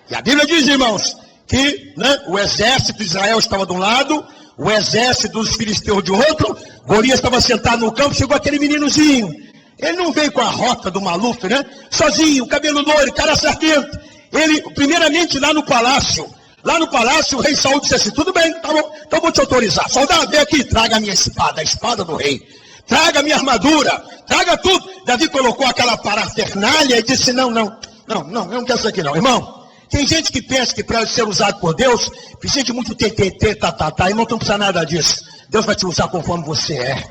E a Bíblia diz, irmãos, que o exército de Israel estava de um lado, o exército dos filisteus de outro. Golias estava sentado no campo, chegou aquele meninozinho. Ele não veio com a rota do Maluf, né? Sozinho, cabelo loiro, cara sargento. Ele, primeiramente, lá no palácio, o rei Saul disse assim, tudo bem, tá bom, então vou te autorizar. Soldado, vem aqui, traga a minha espada, a espada do rei. Traga a minha armadura, traga tudo. Davi colocou aquela parafernália e disse, não, eu não quero isso aqui não. Irmão, tem gente que pensa que para ser usado por Deus, precisa de muito TTT, irmão, não precisa nada disso. Deus vai te usar conforme você é.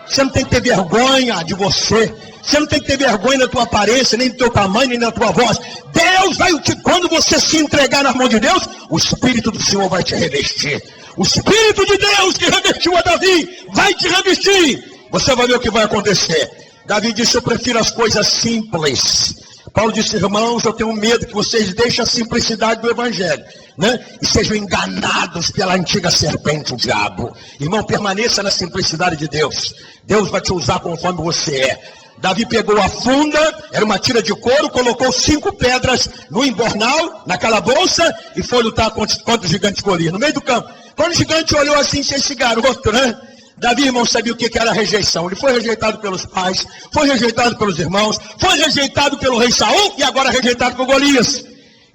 Você não tem que ter vergonha de você. Você não tem que ter vergonha da tua aparência, nem do teu tamanho, nem da tua voz. Deus vai quando você se entregar na mão de Deus, o Espírito do Senhor vai te revestir. O Espírito de Deus que revestiu a Davi vai te revestir. Você vai ver o que vai acontecer. Davi disse, eu prefiro as coisas simples. Paulo disse, irmãos, eu tenho medo que vocês deixem a simplicidade do Evangelho, né? E sejam enganados pela antiga serpente, o diabo. Irmão, permaneça na simplicidade de Deus. Deus vai te usar conforme você é. Davi pegou a funda, era uma tira de couro, colocou 5 pedras no embornal, naquela bolsa, e foi lutar contra o gigante Golias, no meio do campo. Quando o gigante olhou assim, esse garoto, né? Davi, irmão, sabia o que era rejeição. Ele foi rejeitado pelos pais, foi rejeitado pelos irmãos, foi rejeitado pelo rei Saul e agora rejeitado por Golias.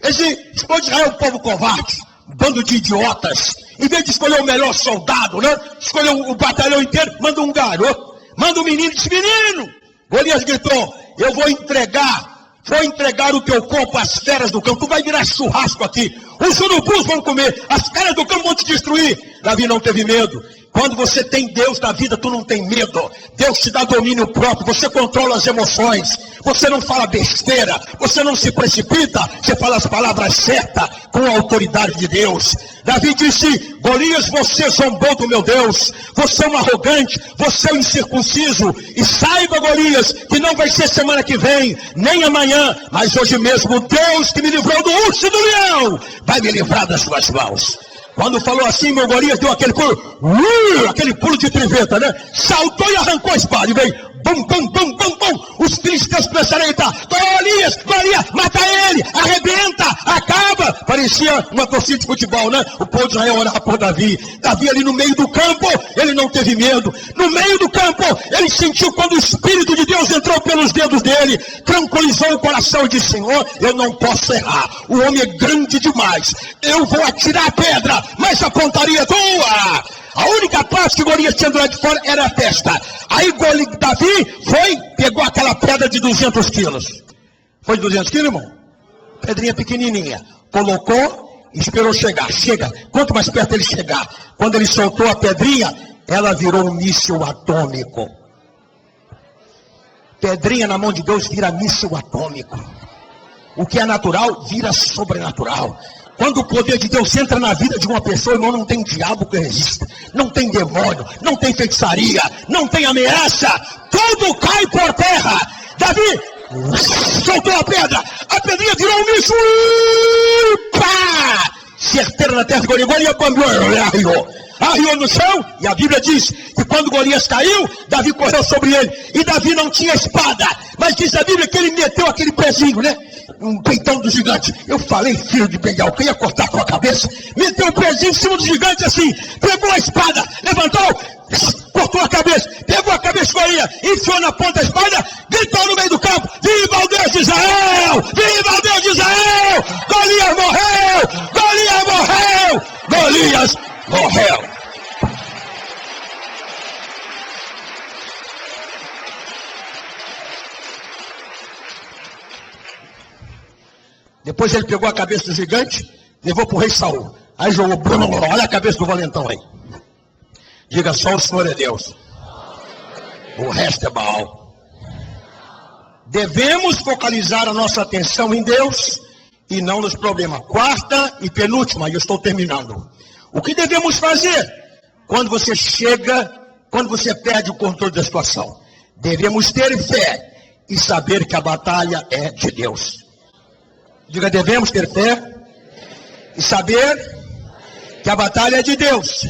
Esse povo de Israel é um povo covarde, um bando de idiotas. Em vez de escolher o melhor soldado, né? Escolher o batalhão inteiro, manda um garoto, manda um menino, disse, menino! Golias gritou, eu vou entregar o teu corpo às feras do campo, tu vai virar churrasco aqui, os urubus vão comer, as feras do campo vão te destruir. Davi não teve medo. Quando você tem Deus na vida, tu não tem medo. Deus te dá domínio próprio, você controla as emoções, você não fala besteira, você não se precipita, você fala as palavras certas com a autoridade de Deus. Davi disse: Golias, você zombou do meu Deus, você é um arrogante, você é um incircunciso, e saiba, Golias, que não vai ser semana que vem, nem amanhã, mas hoje mesmo, Deus que me livrou do urso e do leão, vai me livrar das suas mãos. Quando falou assim, meu Golias deu aquele pulo de triveta, né? Saltou e arrancou a espada, e veio, bum, bum, bum, bum, bum. Os filisteus começaram a gritar: Golias, mata ele, arrebenta, acaba. Parecia uma torcida de futebol, né? O povo de Israel orava por Davi. Davi ali no meio do campo, ele não teve medo. No meio do campo, ele sentiu quando o Espírito de Deus entrou pelos dedos dele, tranquilizou o coração e disse: Senhor, eu não posso errar. O homem é grande demais. Eu vou atirar a pedra, mas a pontaria é tua. A única parte que Golias tinha do lado de fora era a testa. Aí Davi pegou aquela pedra de 200 quilos. Foi de 200 quilos, irmão? Pedrinha pequenininha. Colocou e esperou chegar. Chega. Quanto mais perto ele chegar. Quando ele soltou a pedrinha, ela virou um míssil atômico. Pedrinha na mão de Deus vira míssil atômico. O que é natural vira sobrenatural. Quando o poder de Deus entra na vida de uma pessoa, irmão, não tem diabo que resista, não tem demônio, não tem feitiçaria, não tem ameaça, tudo cai por terra. Davi soltou a pedrinha virou um míssil, pá! Certeira na terra de Golias, arriou no chão, e a Bíblia diz que quando Golias caiu, Davi correu sobre ele, e Davi não tinha espada, mas diz a Bíblia que ele meteu aquele pezinho, né? Um peitão do gigante. Eu falei, filho de Belial, que ia cortar a tua cabeça. Meteu o pezinho em cima do gigante assim, pegou a espada, levantou, cortou a cabeça, pegou a cabeça de Golias, enfiou na ponta da espada, gritou no meio do campo: viva o Deus de Israel! Viva o Deus de Israel! Golias morreu! Golias morreu! Golias morreu! Depois ele pegou a cabeça do gigante, levou para o rei Saul. Aí jogou, olha a cabeça do valentão aí. Diga: só o Senhor é Deus. O resto é Baal. Devemos focalizar a nossa atenção em Deus e não nos problemas. Quarta e penúltima, e eu estou terminando. O que devemos fazer quando você perde o controle da situação? Devemos ter fé e saber que a batalha é de Deus. Diga: devemos ter fé e saber que a batalha é de Deus.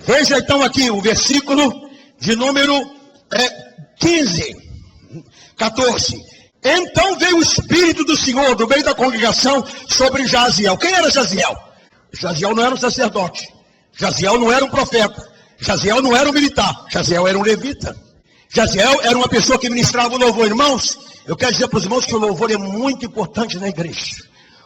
Veja então aqui o versículo de número 14. Então veio o Espírito do Senhor do meio da congregação sobre Jaziel. Quem era Jaziel? Jaziel não era um sacerdote. Jaziel não era um profeta. Jaziel não era um militar. Jaziel era um levita. Jaziel era uma pessoa que ministrava o louvor. Irmãos, eu quero dizer para os irmãos que o louvor é muito importante na igreja.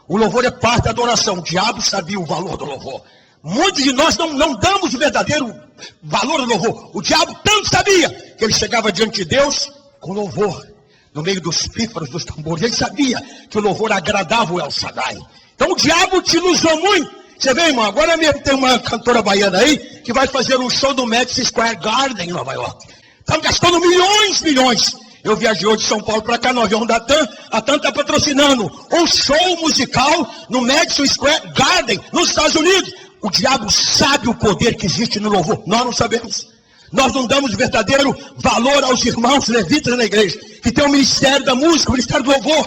O louvor é parte da adoração. O diabo sabia o valor do louvor. Muitos de nós não damos o verdadeiro valor do louvor. O diabo tanto sabia que ele chegava diante de Deus com louvor, no meio dos pífaros, dos tambores. Ele sabia que o louvor agradava o El Shaddai. Então o diabo te usou muito. Você vê, irmão, agora mesmo tem uma cantora baiana aí que vai fazer um show no Madison Square Garden em Nova York. Estão gastando milhões. Eu viajei hoje de São Paulo para cá no avião da TAM. A TAM está patrocinando um show musical no Madison Square Garden, nos Estados Unidos. O diabo sabe o poder que existe no louvor. Nós não sabemos. Nós não damos verdadeiro valor aos irmãos levitas na igreja, que tem o ministério da música, o ministério do louvor.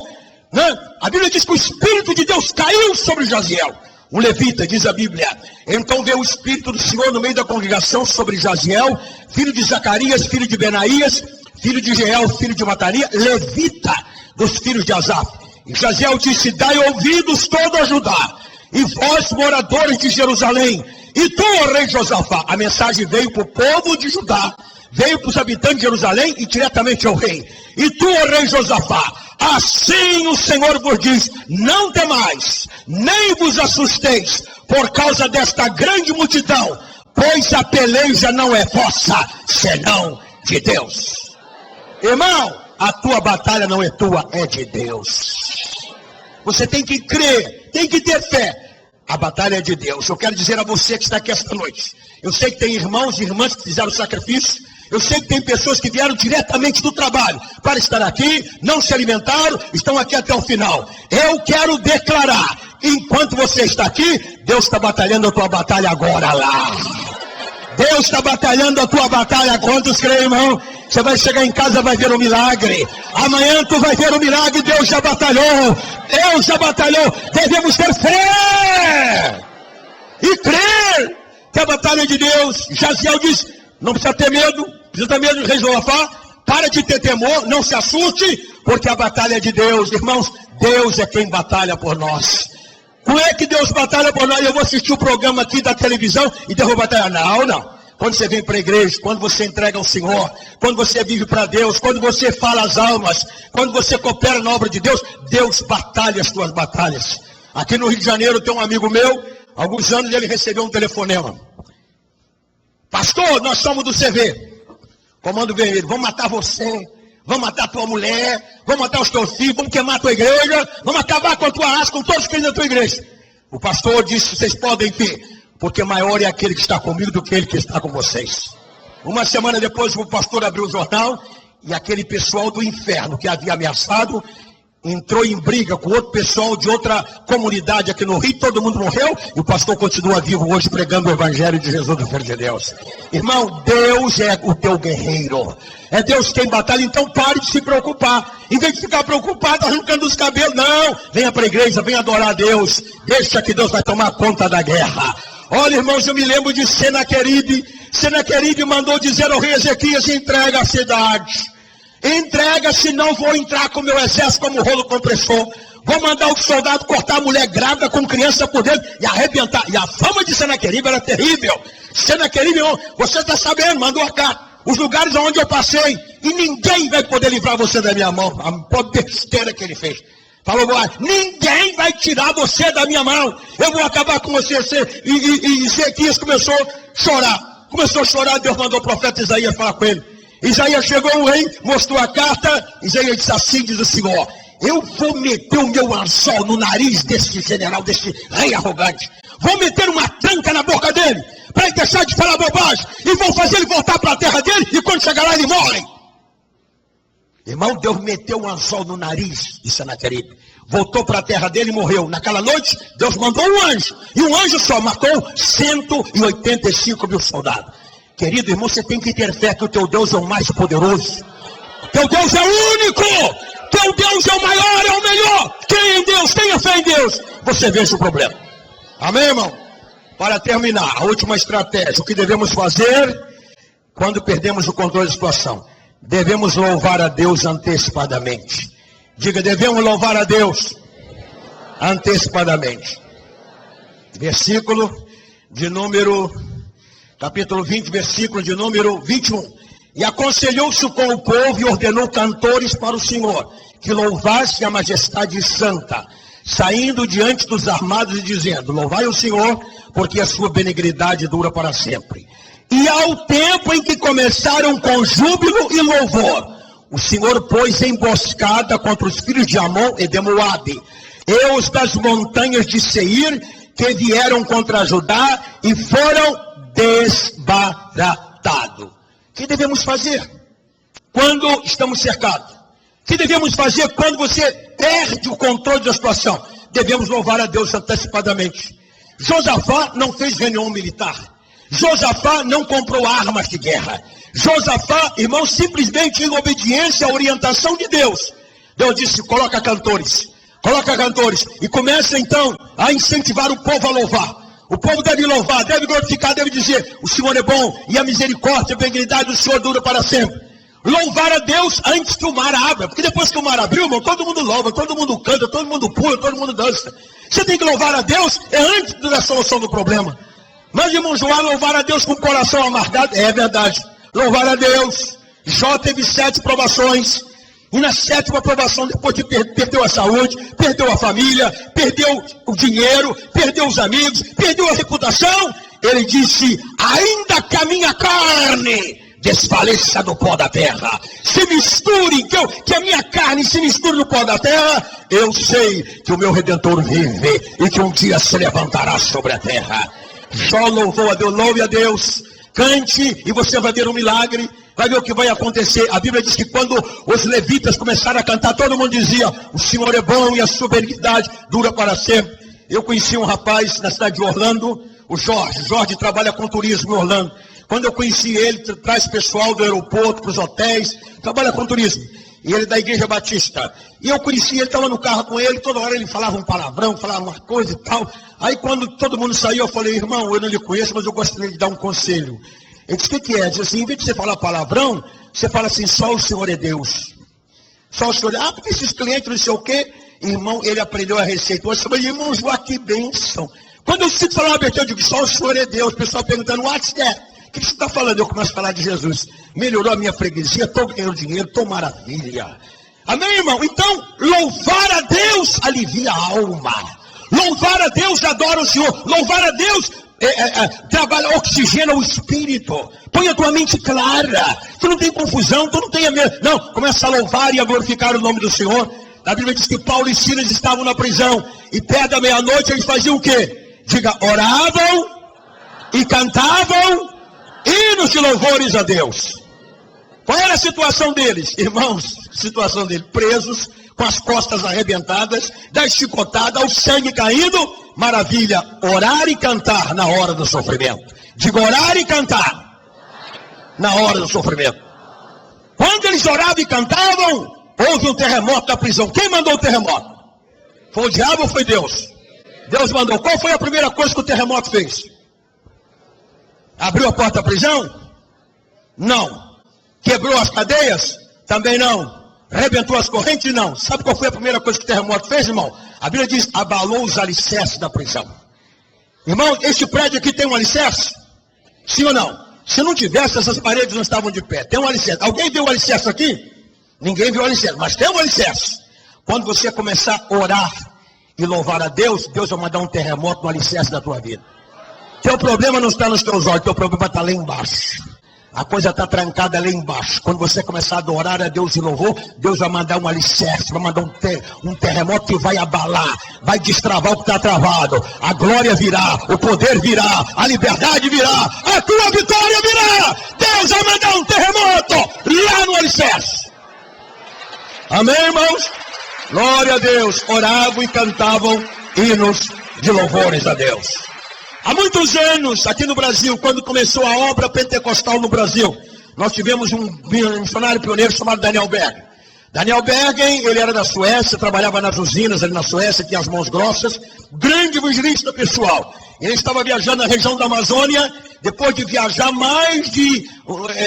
Né? A Bíblia diz que o Espírito de Deus caiu sobre Jaziel. Um levita, diz a Bíblia. Então veio o Espírito do Senhor no meio da congregação sobre Jaziel, filho de Zacarias, filho de Benaías, filho de Jeiel, filho de Matania, levita dos filhos de Asaf. E Jaziel disse: dai ouvidos todo a Judá, e vós, moradores de Jerusalém, e tu, ó rei Josafá. A mensagem veio para o povo de Judá, veio para os habitantes de Jerusalém e diretamente ao rei. E tu, ó rei Josafá, assim o Senhor vos diz: não temais, nem vos assusteis por causa desta grande multidão, pois a peleja não é vossa, senão de Deus. Irmão, a tua batalha não é tua, é de Deus. Você tem que crer, tem que ter fé. A batalha é de Deus. Eu quero dizer a você que está aqui esta noite. Eu sei que tem irmãos e irmãs que fizeram sacrifício. Eu sei que tem pessoas que vieram diretamente do trabalho para estar aqui, não se alimentaram, estão aqui até o final. Eu quero declarar Enquanto você está aqui, Deus está batalhando a tua batalha agora lá. Deus está batalhando a tua batalha. Quantos creem, irmão? Você vai chegar em casa, vai ver um milagre. Amanhã tu vai ver um milagre. Deus já batalhou. Deus já batalhou. Devemos ter fé e crer que a batalha é de Deus. Jaziel diz, não precisa ter medo. Precisa ter medo de rei Josafá. Para de ter temor, não se assuste, porque a batalha é de Deus. Irmãos, Deus é quem batalha por nós. Não é que Deus batalha por nós. Eu vou assistir o programa aqui da televisão e Deus vai batalhar. Não. Quando você vem para a igreja, quando você entrega ao Senhor, quando você vive para Deus, quando você fala as almas, quando você coopera na obra de Deus, Deus batalha as tuas batalhas. Aqui no Rio de Janeiro tem um amigo meu, há alguns anos ele recebeu um telefonema. Pastor, nós somos do CV. Comando Vermelho, vamos matar você, vamos matar tua mulher, vamos matar os teus filhos, vamos queimar a tua igreja, vamos acabar com a tua raça, com todos os crentes da tua igreja. O pastor disse, vocês podem ter, porque maior é aquele que está comigo do que ele que está com vocês. Uma semana depois o pastor abriu o jornal e aquele pessoal do inferno que havia ameaçado entrou em briga com outro pessoal de outra comunidade aqui no Rio, todo mundo morreu, e o pastor continua vivo hoje pregando o evangelho de Jesus do Filho de Deus. Irmão, Deus é o teu guerreiro, é Deus quem batalha, então pare de se preocupar, em vez de ficar preocupado arrancando os cabelos, não, venha para a igreja, venha adorar a Deus, deixa que Deus vai tomar conta da guerra. Olha, irmãos, eu me lembro de Senaqueribe mandou dizer ao rei Ezequias, entrega a cidade. Entrega, senão vou entrar com o meu exército como rolo compressor. Vou mandar o soldado cortar a mulher grávida com criança por dentro e arrebentar. E a fama de Senaqueribe era terrível. Senaqueribe, você está sabendo, mandou a carta. Os lugares onde eu passei, e ninguém vai poder livrar você da minha mão. A pobre besteira que ele fez. Falou, ninguém vai tirar você da minha mão. Eu vou acabar com você. E Ezequias começou a chorar. Começou a chorar, Deus mandou o profeta Isaías falar com ele. Isaías chegou, o rei mostrou a carta. Isaías disse assim, diz o Senhor, eu vou meter o meu anzol no nariz desse general, desse rei arrogante. Vou meter uma tranca na boca dele, para ele deixar de falar bobagem. E vou fazer ele voltar para a terra dele, e quando chegar lá ele morre. Irmão, Deus meteu um anzol no nariz de Senaqueribe. Voltou para a terra dele e morreu. Naquela noite, Deus mandou um anjo. E um anjo só matou 185 mil soldados. Querido irmão, você tem que ter fé que o teu Deus é o mais poderoso. Teu Deus é o único. Teu Deus é o maior, é o melhor. Creia em Deus, tenha fé em Deus. Você vence o problema. Amém, irmão? Para terminar, a última estratégia. O que devemos fazer quando perdemos o controle da situação? Devemos louvar a Deus antecipadamente. Diga, devemos louvar a Deus antecipadamente. Versículo de número... Capítulo 20, versículo de número 21. E aconselhou-se com o povo e ordenou cantores para o Senhor, que louvasse a majestade santa, saindo diante dos armados e dizendo, louvai o Senhor, porque a sua benignidade dura para sempre. E ao tempo em que começaram com júbilo e louvor, o Senhor pôs emboscada contra os filhos de Amon e de Moabe, e os das montanhas de Seir, que vieram contra Judá e foram desbaratado. O que devemos fazer quando estamos cercados? O que devemos fazer quando você perde o controle da situação? Devemos louvar a Deus antecipadamente. Josafá não fez reunião militar. Josafá não comprou armas de guerra. Josafá, irmão, simplesmente em obediência à orientação de Deus. Deus disse, coloca cantores, e começa então a incentivar o povo a louvar. O povo deve louvar, deve glorificar, deve dizer, o Senhor é bom, e a misericórdia e a benignidade do Senhor dura para sempre. Louvar a Deus antes que o mar abra, porque depois que o mar abriu, irmão, todo mundo louva, todo mundo canta, todo mundo pula, todo mundo dança. Você tem que louvar a Deus antes da solução do problema. Mas, irmão João, louvar a Deus com o coração amargado, é verdade. Louvar a Deus. Jó teve 7 provações. E na 7ª provação, depois de perdeu a saúde, perdeu a família, perdeu o dinheiro, perdeu os amigos, perdeu a reputação, ele disse, ainda que a minha carne desfaleça do pó da terra, se misture, que a minha carne se misture no pó da terra, eu sei que o meu Redentor vive e que um dia se levantará sobre a terra. Jó louvou a Deus, louve a Deus, cante e você vai ver um milagre. Vai ver o que vai acontecer. A Bíblia diz que quando os levitas começaram a cantar, todo mundo dizia, o Senhor é bom e a sua benignidade dura para sempre. Eu conheci um rapaz na cidade de Orlando, o Jorge. Jorge trabalha com turismo em Orlando. Quando eu conheci ele, traz pessoal do aeroporto para os hotéis, trabalha com turismo. E ele é da Igreja Batista. E eu conheci ele, estava no carro com ele, toda hora ele falava um palavrão, falava uma coisa e tal. Aí quando todo mundo saiu, eu falei, irmão, eu não lhe conheço, mas eu gostaria de dar um conselho. Ele disse, o que é? Ele disse assim, em vez de você falar palavrão, você fala assim, só o Senhor é Deus. Só o Senhor, porque esses clientes não sei o quê. Irmão, ele aprendeu a receita. Hoje eu falei, irmãos, que bênção. Quando eu sinto falar uma besteira, eu digo, só o Senhor é Deus. O pessoal perguntando, what's that? O que você está falando? Eu começo a falar de Jesus. Melhorou a minha freguesia, estou ganhando dinheiro, estou maravilha. Amém, irmão? Então, louvar a Deus alivia a alma. Louvar a Deus adora o Senhor. Louvar a Deus trabalha, oxigena o espírito. Põe a tua mente clara. Tu não tem confusão, tu não tem a mesma. Não, começa a louvar e a glorificar o nome do Senhor. A Bíblia diz que Paulo e Silas estavam na prisão. E perto da meia-noite eles faziam o quê? Diga, oravam e cantavam hinos de louvores a Deus. Qual era a situação deles? Irmãos, situação deles, presos, com as costas arrebentadas, da chicotada, o sangue caindo. Maravilha, orar e cantar na hora do sofrimento. Diga, orar e cantar na hora do sofrimento. Quando eles oravam e cantavam, houve um terremoto da prisão. Quem mandou o terremoto? Foi o diabo ou foi Deus? Deus mandou. Qual foi a primeira coisa que o terremoto fez? Abriu a porta da prisão? Não. Quebrou as cadeias? Também não. Rebentou as correntes? Não. Sabe qual foi a primeira coisa que o terremoto fez, irmão? A Bíblia diz, abalou os alicerces da prisão. Irmão, este prédio aqui tem um alicerce? Sim ou não? Se não tivesse, essas paredes não estavam de pé. Tem um alicerce. Alguém viu o alicerce aqui? Ninguém viu o alicerce, mas tem um alicerce. Quando você começar a orar e louvar a Deus, Deus vai mandar um terremoto no alicerce da tua vida. Teu problema não está nos teus olhos, teu problema está lá embaixo. A coisa está trancada lá embaixo. Quando você começar a adorar a Deus e louvor, Deus vai mandar um alicerce, vai mandar um terremoto que vai abalar, vai destravar o que está travado. A glória virá, o poder virá, a liberdade virá, a tua vitória virá. Deus vai mandar um terremoto lá no alicerce. Amém, irmãos? Glória a Deus. Oravam e cantavam hinos de louvores a Deus. Há muitos anos, aqui no Brasil, quando começou a obra pentecostal no Brasil, nós tivemos um missionário pioneiro chamado Daniel Berg. Daniel Bergen, ele era da Suécia, trabalhava nas usinas ali na Suécia, tinha as mãos grossas, grande evangelista pessoal. Ele estava viajando na região da Amazônia, depois de viajar mais de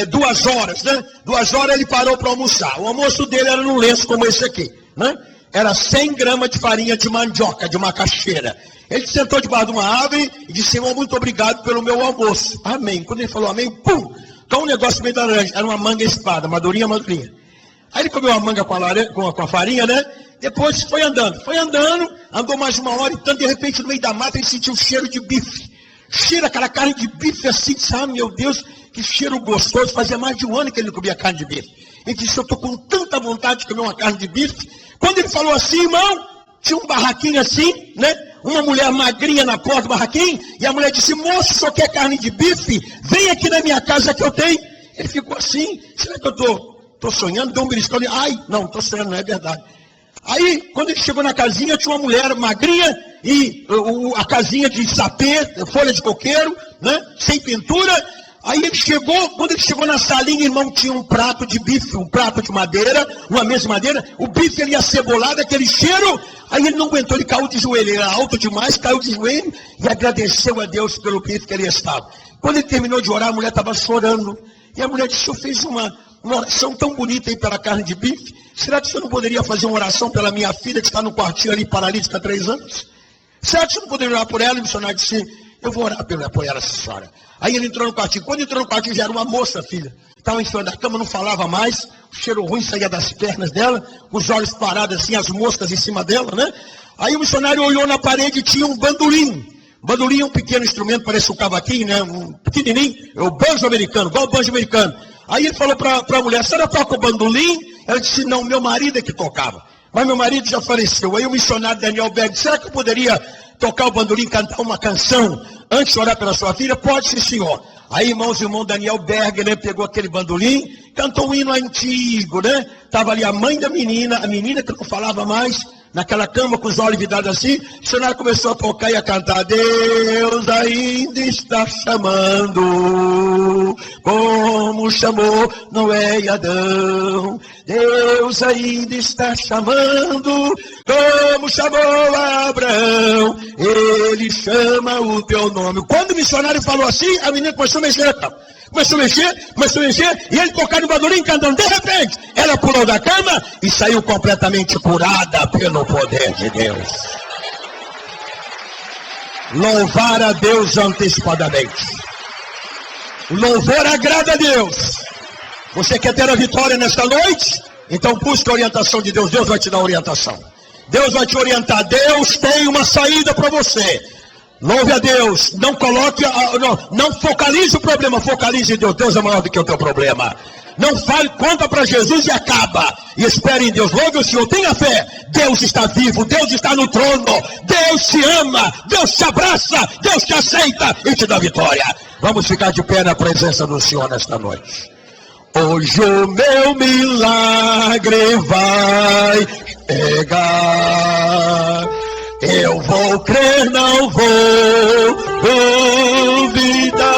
2 horas, né? 2 horas ele parou para almoçar. O almoço dele era num lenço como esse aqui, né? Era 100 gramas de farinha de mandioca, de macaxeira. Ele sentou debaixo de uma árvore e disse, Senhor, muito obrigado pelo meu almoço. Amém. Quando ele falou amém, pum, caiu um negócio meio da laranja. Era uma manga espada, madurinha. Aí ele comeu a manga com a farinha, né? Depois foi andando, andou mais 1 hora e tanto, de repente, no meio da mata, ele sentiu o cheiro de bife. Cheiro, aquela carne de bife assim, sabe, meu Deus, que cheiro gostoso. Fazia mais de 1 ano que ele não comia carne de bife. Ele disse, eu estou com tanta vontade de comer uma carne de bife. Quando ele falou assim, irmão, tinha um barraquinho assim, né? Uma mulher magrinha na porta do barraquinho, e a mulher disse, moço, o senhor quer carne de bife? Vem aqui na minha casa que eu tenho. Ele ficou assim, será que eu estou sonhando? Deu um beliscão, ai, não, estou sonhando, não é verdade. Aí, quando ele chegou na casinha, tinha uma mulher magrinha, e a casinha de sapê, folha de coqueiro, né? Sem pintura. Aí ele chegou, quando ele chegou na salinha, irmão, tinha um prato de bife, um prato de madeira, uma mesa de madeira, o bife ele acebolado, aquele cheiro, aí ele não aguentou, ele caiu de joelho, ele era alto demais, caiu de joelho e agradeceu a Deus pelo bife que ele estava. Quando ele terminou de orar, a mulher estava chorando, e a mulher disse, eu fiz uma oração tão bonita aí pela carne de bife, será que você não poderia fazer uma oração pela minha filha que está no quartinho ali, paralítica há 3 anos? Será que você não poderia orar por ela? E o missionário disse, eu vou orar por ela, senhora. Aí ele entrou no quartinho. Quando entrou no quartinho, já era uma moça, filha. Estava em cima da cama, não falava mais. O cheiro ruim saía das pernas dela. Os olhos parados assim, as moscas em cima dela, né? Aí o missionário olhou na parede e tinha um bandolim. Bandolim é um pequeno instrumento, parece um cavaquinho, né? Um pequenininho. É o banjo americano, igual o banjo americano. Aí ele falou para a mulher, a senhora toca o bandolim? Ela disse, não, meu marido é que tocava. Mas meu marido já faleceu. Aí o missionário Daniel Berg, será que eu poderia tocar o bandolim, cantar uma canção antes de orar pela sua filha? Pode, sim, senhor. Aí, irmão Daniel Berg, né, pegou aquele bandolim, cantou um hino antigo, né? Estava ali a mãe da menina, a menina que não falava mais, naquela cama com os olhos vidados assim, o missionário começou a tocar e a cantar: Deus ainda está chamando, como chamou Noé e Adão. Deus ainda está chamando, como chamou Abraão. Ele chama o teu nome. Quando o missionário falou assim, a menina começou a mexer. Começou a mexer, e ele tocar no bandolim cantando. De repente, ela pulou da cama e saiu completamente curada pelo poder de Deus. Louvar a Deus antecipadamente. O louvor agrada a Deus. Você quer ter a vitória nesta noite? Então busque a orientação de Deus. Deus vai te dar orientação. Deus vai te orientar. Deus tem uma saída para você. Louve a Deus, não coloque, não focalize o problema, focalize em Deus. Deus é maior do que o teu problema. Não fale, conta para Jesus e acaba. E espere em Deus, louve o Senhor, tenha fé. Deus está vivo, Deus está no trono. Deus te ama, Deus te abraça, Deus te aceita e te dá vitória. Vamos ficar de pé na presença do Senhor nesta noite. Hoje o meu milagre vai chegar. Eu vou crer, não vou duvidar.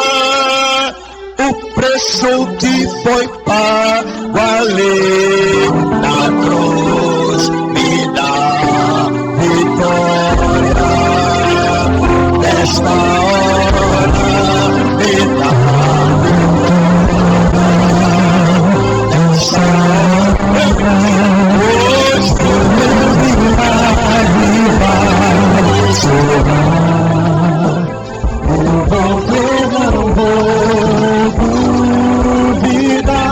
O preço que foi pago ali na cruz me dá vitória. Nesta hora me dá vitória. Nesta hora hoje o meu milagre vai chegar. Eu vou crer, não vou duvidar.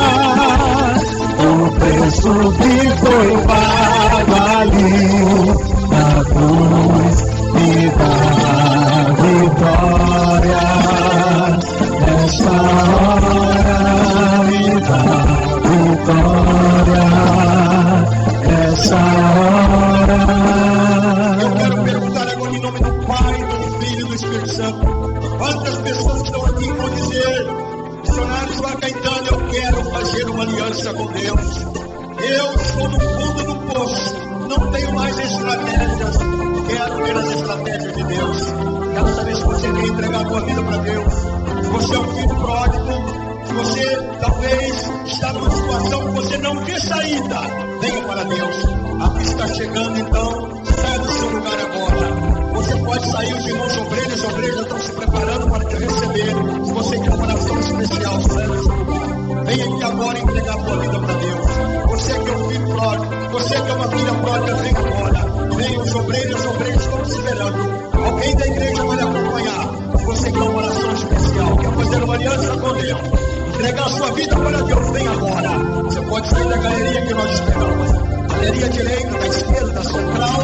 O preço que foi pago ali na cruz me dá vitória. Nesta hora me dá vitória. Nessa hora. Eu quero perguntar agora em nome do Pai, do Filho e do Espírito Santo. Quantas pessoas estão aqui e vão dizer: missionário João Caetano, eu quero fazer uma aliança com Deus. Eu estou no fundo do poço, não tenho mais estratégias. Quero ver as estratégias de Deus. Quero saber se você quer entregar a tua vida para Deus. Se você é um filho pródigo, se você talvez está numa situação que você não vê saída, venha para Deus. Aqui está chegando, então saia do seu lugar agora. Você pode sair, os irmãos obreiros já estão se preparando para te receber. Se você quer uma oração especial, saia do seu lugar. Venha aqui agora entregar a tua vida para Deus. Você que é um filho pródigo, você que é uma filha pródiga, venha agora. Venha, os obreiros estão te esperando. Alguém da igreja vai lhe acompanhar. Se você quer uma oração especial, quer fazer uma aliança com Deus, entregar a sua vida para Deus, vem agora. Você pode sair da galeria que nós esperamos. Galeria direita, da esquerda, da central.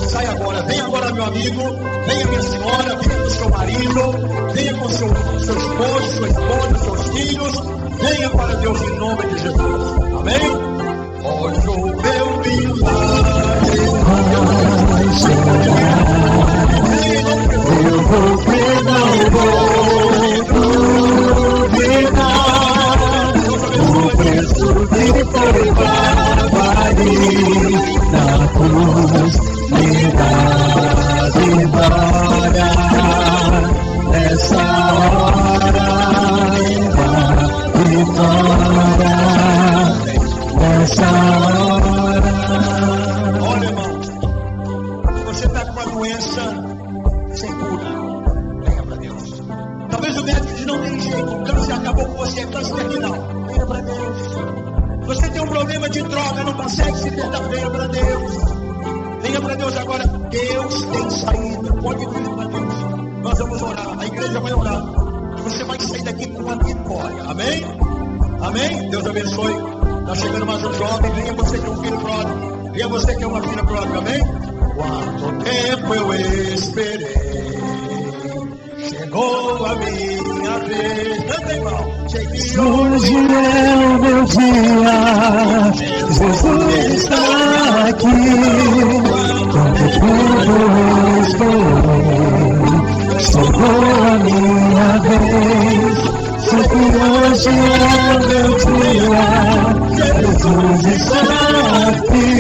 Sai agora, vem agora, meu amigo. Venha, minha senhora, venha com seu marido. Venha com seu esposo, sua esposa, seus filhos. Venha para Deus em nome de Jesus. Amém? Hoje o meu milagre vai chegar. Eu vou crer, não vou duvidar. O preço que foi pago ali na cruz me dá vitória. Nessa hora me dá vitória. Nessa hora. Olha, irmão, se você está com uma doença sem cura, venha para Deus. Talvez o médico diz: não tem jeito, o câncer acabou com você, é câncer terminal. Venha para Deus. Você tem um problema de droga, não consegue se libertar, venha para Deus. Venha para Deus agora. Deus tem saída. Pode vir para Deus. Nós vamos orar. A igreja vai orar. E você vai sair daqui com uma vitória. Amém? Amém? Deus abençoe. Está chegando mais um jovem. Venha você que é um filho pródigo. Venha você que é uma filha pródiga. Amém? Quanto tempo eu esperei. Chegou a minha vez. Canta, irmão. Hoje é o meu dia. Jesus está aqui. Quanto tempo eu esperei. Chegou a minha vez. Sei que hoje é o meu dia. Jesus está aqui.